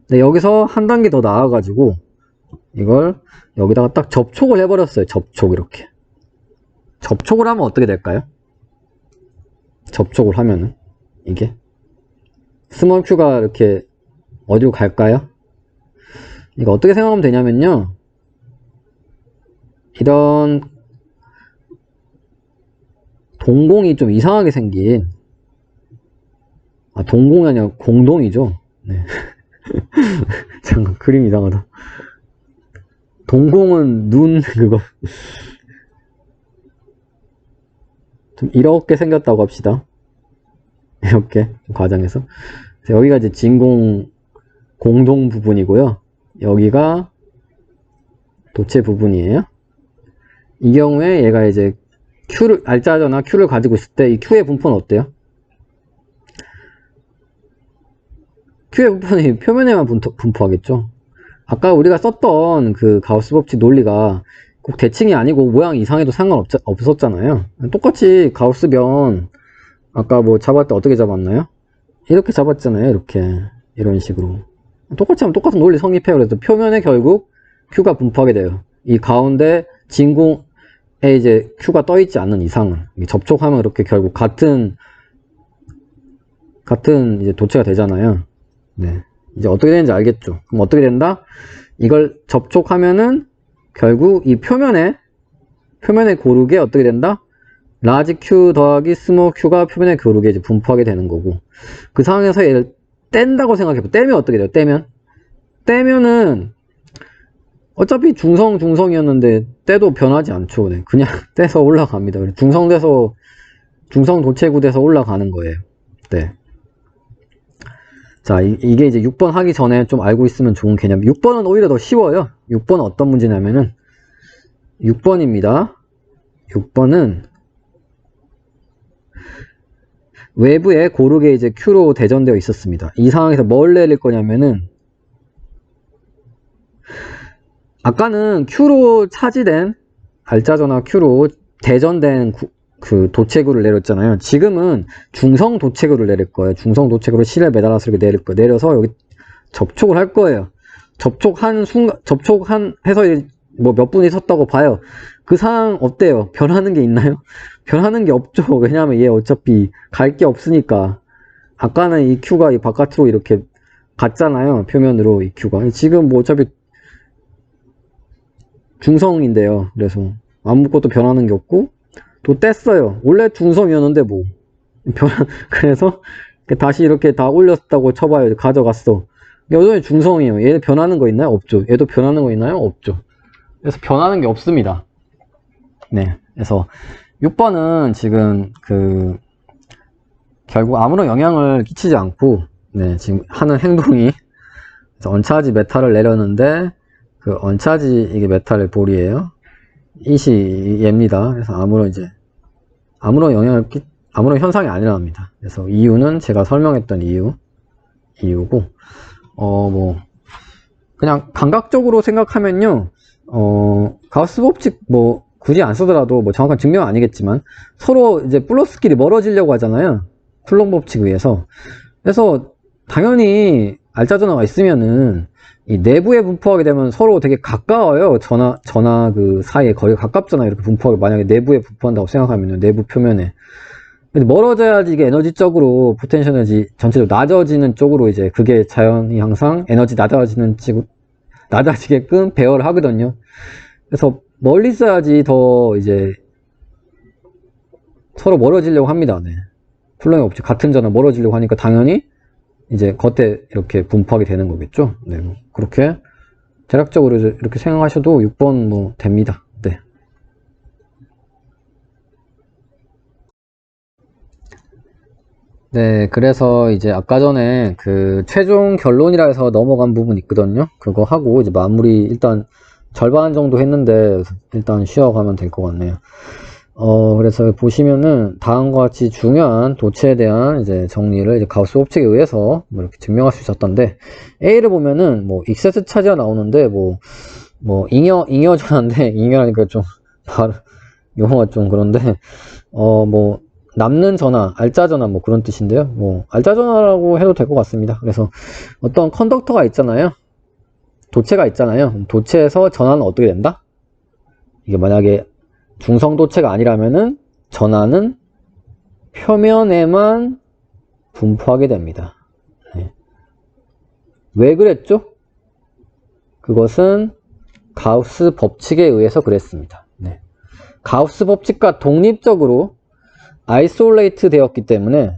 근데 여기서 한 단계 더 나아가지고 이걸 여기다가 딱 접촉을 해버렸어요. 접촉 이렇게. 접촉을 하면 어떻게 될까요? 접촉을 하면은 이게 스몰 Q가 이렇게 어디로 갈까요? 이거 어떻게 생각하면 되냐면요. 이런 동공이 좀 이상하게 생긴, 아, 동공이 아니라 공동이죠. 네. 잠깐, 그림 이상하다. 동공은 눈, 그거. 좀 이렇게 생겼다고 합시다. 이렇게, 과정에서. 여기가 이제 진공 공동 부분이고요. 여기가 도체 부분이에요. 이 경우에 얘가 이제 Q를, 알짜전화 Q를 가지고 있을 때 이 Q의 분포는 어때요? Q의 분포는 표면에만 분포하겠죠. 아까 우리가 썼던 그 가우스 법칙 논리가 꼭 대칭이 아니고 모양이 이상해도 상관없었잖아요. 똑같이 가우스변 아까 뭐 잡을 때 어떻게 잡았나요? 이렇게 잡았잖아요. 이렇게 이런 식으로 똑같이 하면 똑같은 논리 성립해요. 그래서 표면에 결국 Q가 분포하게 돼요. 이 가운데 진공에 이제 Q가 떠 있지 않는 이상은 접촉하면 이렇게 결국 같은 이제 도체가 되잖아요. 네. 이제 어떻게 되는지 알겠죠? 그럼 어떻게 된다? 이걸 접촉하면은 결국 이 표면에 고르게 어떻게 된다? 라지 Q 더하기 스몰 Q가 표면에 고르게 이제 분포하게 되는 거고, 그 상황에서 얘를 뗀다고 생각해봐. 떼면 어떻게 돼요? 떼면은 어차피 중성이었는데 떼도 변하지 않죠. 네. 그냥 떼서 올라갑니다. 중성 도체구 돼서 올라가는 거예요. 네. 자, 이게 이제 6번 하기 전에 좀 알고 있으면 좋은 개념. 6번은 오히려 더 쉬워요. 6번은 어떤 문제냐면은 6번입니다. 6번은 외부에 고르게 이제 Q로 대전되어 있었습니다. 이 상황에서 뭘 내릴 거냐면은, 아까는 Q로 차지된 알짜전화 Q로 대전된 그 도체구를 내렸잖아요. 지금은 중성 도체구를 내릴 거예요. 중성 도체구로 실에 매달아서 이렇게 내릴 거예요. 내려서 여기 접촉을 할 거예요. 해서 뭐 몇 분이 섰다고 봐요. 그 상황 어때요? 변하는 게 있나요? 변하는 게 없죠. 왜냐하면 얘 어차피 갈 게 없으니까. 아까는 이 Q가 이 바깥으로 이렇게 갔잖아요. 표면으로 이 Q가. 지금 뭐 어차피 중성인데요. 그래서 아무것도 변하는 게 없고, 또 뗐어요. 원래 중성이었는데 뭐 그래서 다시 이렇게 다 올렸다고 쳐봐요. 가져갔어. 여전히 중성이에요. 얘 변하는 거 있나요? 없죠. 얘도 변하는 거 있나요? 없죠. 그래서 변하는 게 없습니다. 네. 그래서 6번은 지금 결국 아무런 영향을 끼치지 않고, 네, 지금 하는 행동이 언차지 메탈을 내렸는데, 그 언차지 이게 메탈의 볼이에요. 이시 얘입니다. 그래서 아무런 현상이 안 일어납니다. 그래서 이유는 제가 설명했던 이유고, 뭐 그냥 감각적으로 생각하면요, 가우스 법칙 뭐 굳이 안 쓰더라도 뭐 정확한 증명은 아니겠지만 서로 이제 플러스끼리 멀어지려고 하잖아요. 쿨롱 법칙에 의해서. 그래서 당연히 알짜전화가 있으면은 이 내부에 분포하게 되면 서로 되게 가까워요. 전화 그 사이에 거리가 가깝잖아요. 이렇게 분포하게, 만약에 내부에 분포한다고 생각하면요. 내부 표면에. 멀어져야지 이게 에너지적으로, 포텐셜 에너지 전체적으로 낮아지는 쪽으로, 이제 그게 자연이 항상 에너지 낮아지게끔 배열을 하거든요. 그래서 멀리 있어야지 더 이제 서로 멀어지려고 합니다. 네. 쿨롱이 없지. 같은 전화 멀어지려고 하니까 당연히 이제 겉에 이렇게 분포하게 되는 거겠죠. 네, 뭐 그렇게 대략적으로 이렇게 생각하셔도 6번 뭐 됩니다. 네. 네, 그래서 이제 아까 전에 그 최종 결론이라 해서 넘어간 부분 있거든요. 그거 하고 이제 마무리 일단 절반 정도 했는데 일단 쉬어가면 될 것 같네요. 그래서 보시면은 다음과 같이 중요한 도체에 대한 이제 정리를 이제 가우스 법칙에 의해서 뭐 이렇게 증명할 수 있었던데, A를 보면은 뭐 익세스 차지가 나오는데 뭐 잉여 전화인데, 잉여라니까 좀 용어가 좀 그런데, 뭐 남는 전화, 알짜 전화 뭐 그런 뜻인데요. 뭐 알짜 전화라고 해도 될 것 같습니다. 그래서 어떤 컨덕터가 있잖아요. 도체가 있잖아요. 도체에서 전화는 어떻게 된다? 이게 만약에 중성 도체가 아니라면은 전하는 표면에만 분포하게 됩니다. 네. 왜 그랬죠? 그것은 가우스 법칙에 의해서 그랬습니다. 네. 가우스 법칙과 독립적으로 아이솔레이트 되었기 때문에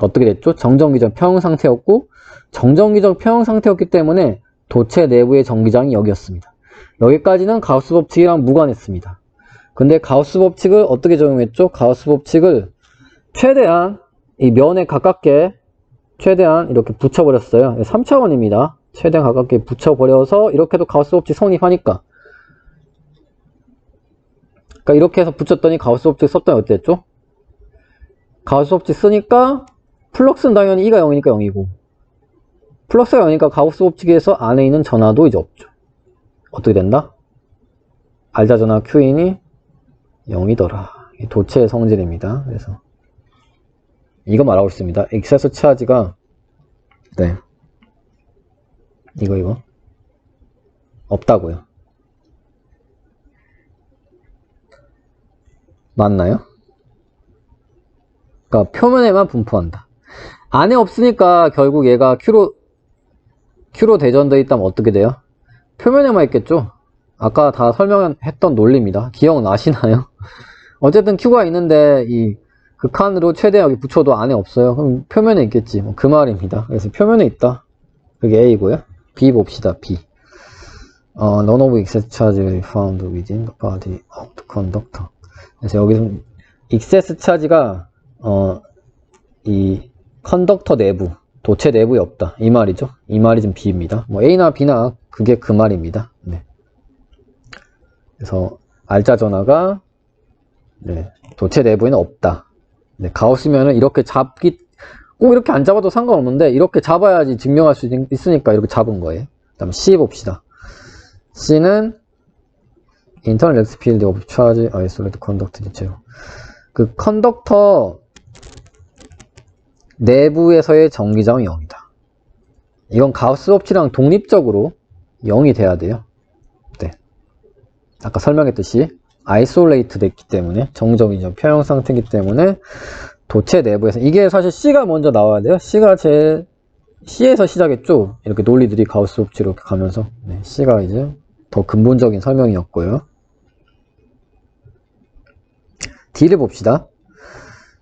어떻게 됐죠? 정전기전 평형 상태였고 정전기전 평형 상태였기 때문에 도체 내부의 전기장이 여기였습니다. 여기까지는 가우스 법칙이랑 무관했습니다. 근데 가우스 법칙을 어떻게 적용했죠? 가우스 법칙을 최대한 이 면에 가깝게 최대한 이렇게 붙여버렸어요. 3차원입니다. 최대한 가깝게 붙여버려서 이렇게도 가우스 법칙 성립하니까. 그러니까 이렇게 해서 붙였더니 가우스 법칙 썼더니 어땠죠? 가우스 법칙 쓰니까 플럭스는 당연히 E가 0이니까 0이고 플럭스가 0이니까 가우스 법칙에서 안에 있는 전하도 이제 없죠. 어떻게 된다? 알자 전하 Q인이 0이더라. 도체의 성질입니다. 그래서 이거 말하고 있습니다. 액세스 차지가 네 이거 없다고요. 맞나요? 그러니까 표면에만 분포한다. 안에 없으니까 결국 얘가 Q로 대전되어 있다면 어떻게 돼요? 표면에만 있겠죠? 아까 다 설명했던 논리입니다. 기억나시나요? 어쨌든 Q가 있는데 이 극한으로 최대한 여기 붙여도 안에 없어요. 그럼 표면에 있겠지. 뭐 그 말입니다. 그래서 표면에 있다. 그게 A고요. B 봅시다. B. None of excess charge found within the body of the conductor. 그래서 여기서 excess charge가 이 컨덕터 내부, 도체 내부에 없다. 이 말이죠. 이 말이 지금 B입니다. 뭐 A나 B나 그게 그 말입니다. 네. 그래서 알자 전하가 네, 도체 내부에는 없다. 네, 가우스면은 이렇게 꼭 이렇게 안 잡아도 상관없는데 이렇게 잡아야지 증명할 수 있으니까 이렇게 잡은 거예요. 그 다음 C 봅시다. C는 Internal Electric Field of Charge Isolated Conductor Detail. 그 컨덕터 내부에서의 전기장은 0이다. 이건 가우스 법칙이랑 독립적으로 0이 돼야 돼요. 네. 아까 설명했듯이 아이솔레이트 됐기 때문에 정적이죠. 평형 상태이기 때문에 도체 내부에서 이게 사실 C가 먼저 나와야 돼요. C에서 시작했죠. 이렇게 논리들이 가우스 법칙으로 이렇게 가면서 네, C가 이제 더 근본적인 설명이었고요. D를 봅시다.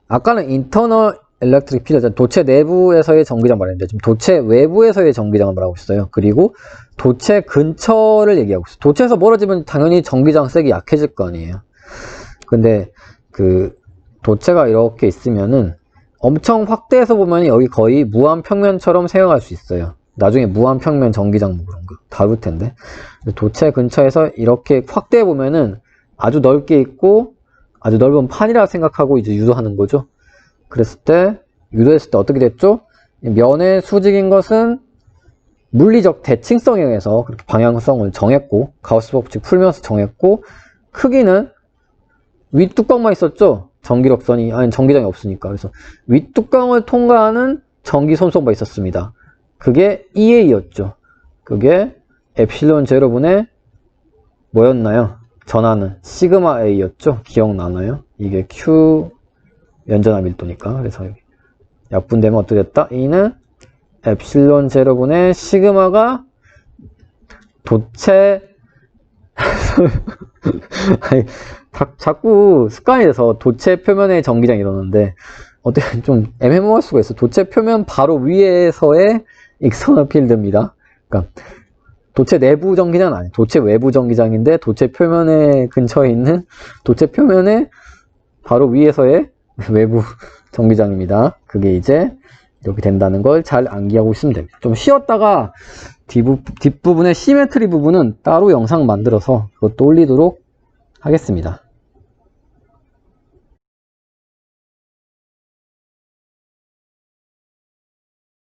아까는 인터널 일렉트릭 필드, 도체 내부에서의 전기장 말했는데 지금 도체 외부에서의 전기장을 말하고 있어요. 그리고 도체 근처를 얘기하고 있어요. 도체에서 멀어지면 당연히 전기장 색이 약해질 거 아니에요. 근데 그 도체가 이렇게 있으면은 엄청 확대해서 보면 여기 거의 무한평면처럼 생각할 수 있어요. 나중에 무한평면 전기장 뭐 그런 거 다룰 텐데 도체 근처에서 이렇게 확대해 보면은 아주 넓게 있고 아주 넓은 판이라 생각하고 이제 유도하는 거죠. 그랬을 때 유도했을 때 어떻게 됐죠? 면의 수직인 것은 물리적 대칭성에 의해서 그렇게 방향성을 정했고 가우스 법칙 풀면서 정했고 크기는 윗뚜껑만 있었죠? 전기력선이 아니 전기장이 없으니까. 그래서 윗뚜껑을 통과하는 전기손속만 있었습니다. 그게 EA였죠. 그게 엡실론 제로분의 뭐였나요? 전하는 시그마 A였죠. 기억나나요? 이게 Q 연전압 밀도니까. 그래서 약분되면 어떻게 됐다? E는 엡실론 제로분의 시그마가 도체 아니, 자꾸 습관이 돼서 도체 표면의 전기장 이러는데 어떻게 좀 애매모호할 수가 있어. 도체 표면 바로 위에서의 익스터널 필드입니다. 그러니까 도체 내부 전기장은 아니에요. 도체 외부 전기장인데 도체 표면에 근처에 있는 도체 표면의 바로 위에서의 외부 전기장입니다. 그게 이제 이렇게 된다는 걸 잘 암기하고 있으면 됩니다. 좀 쉬었다가 뒷부분의 시메트리 부분은 따로 영상 만들어서 그것도 올리도록 하겠습니다.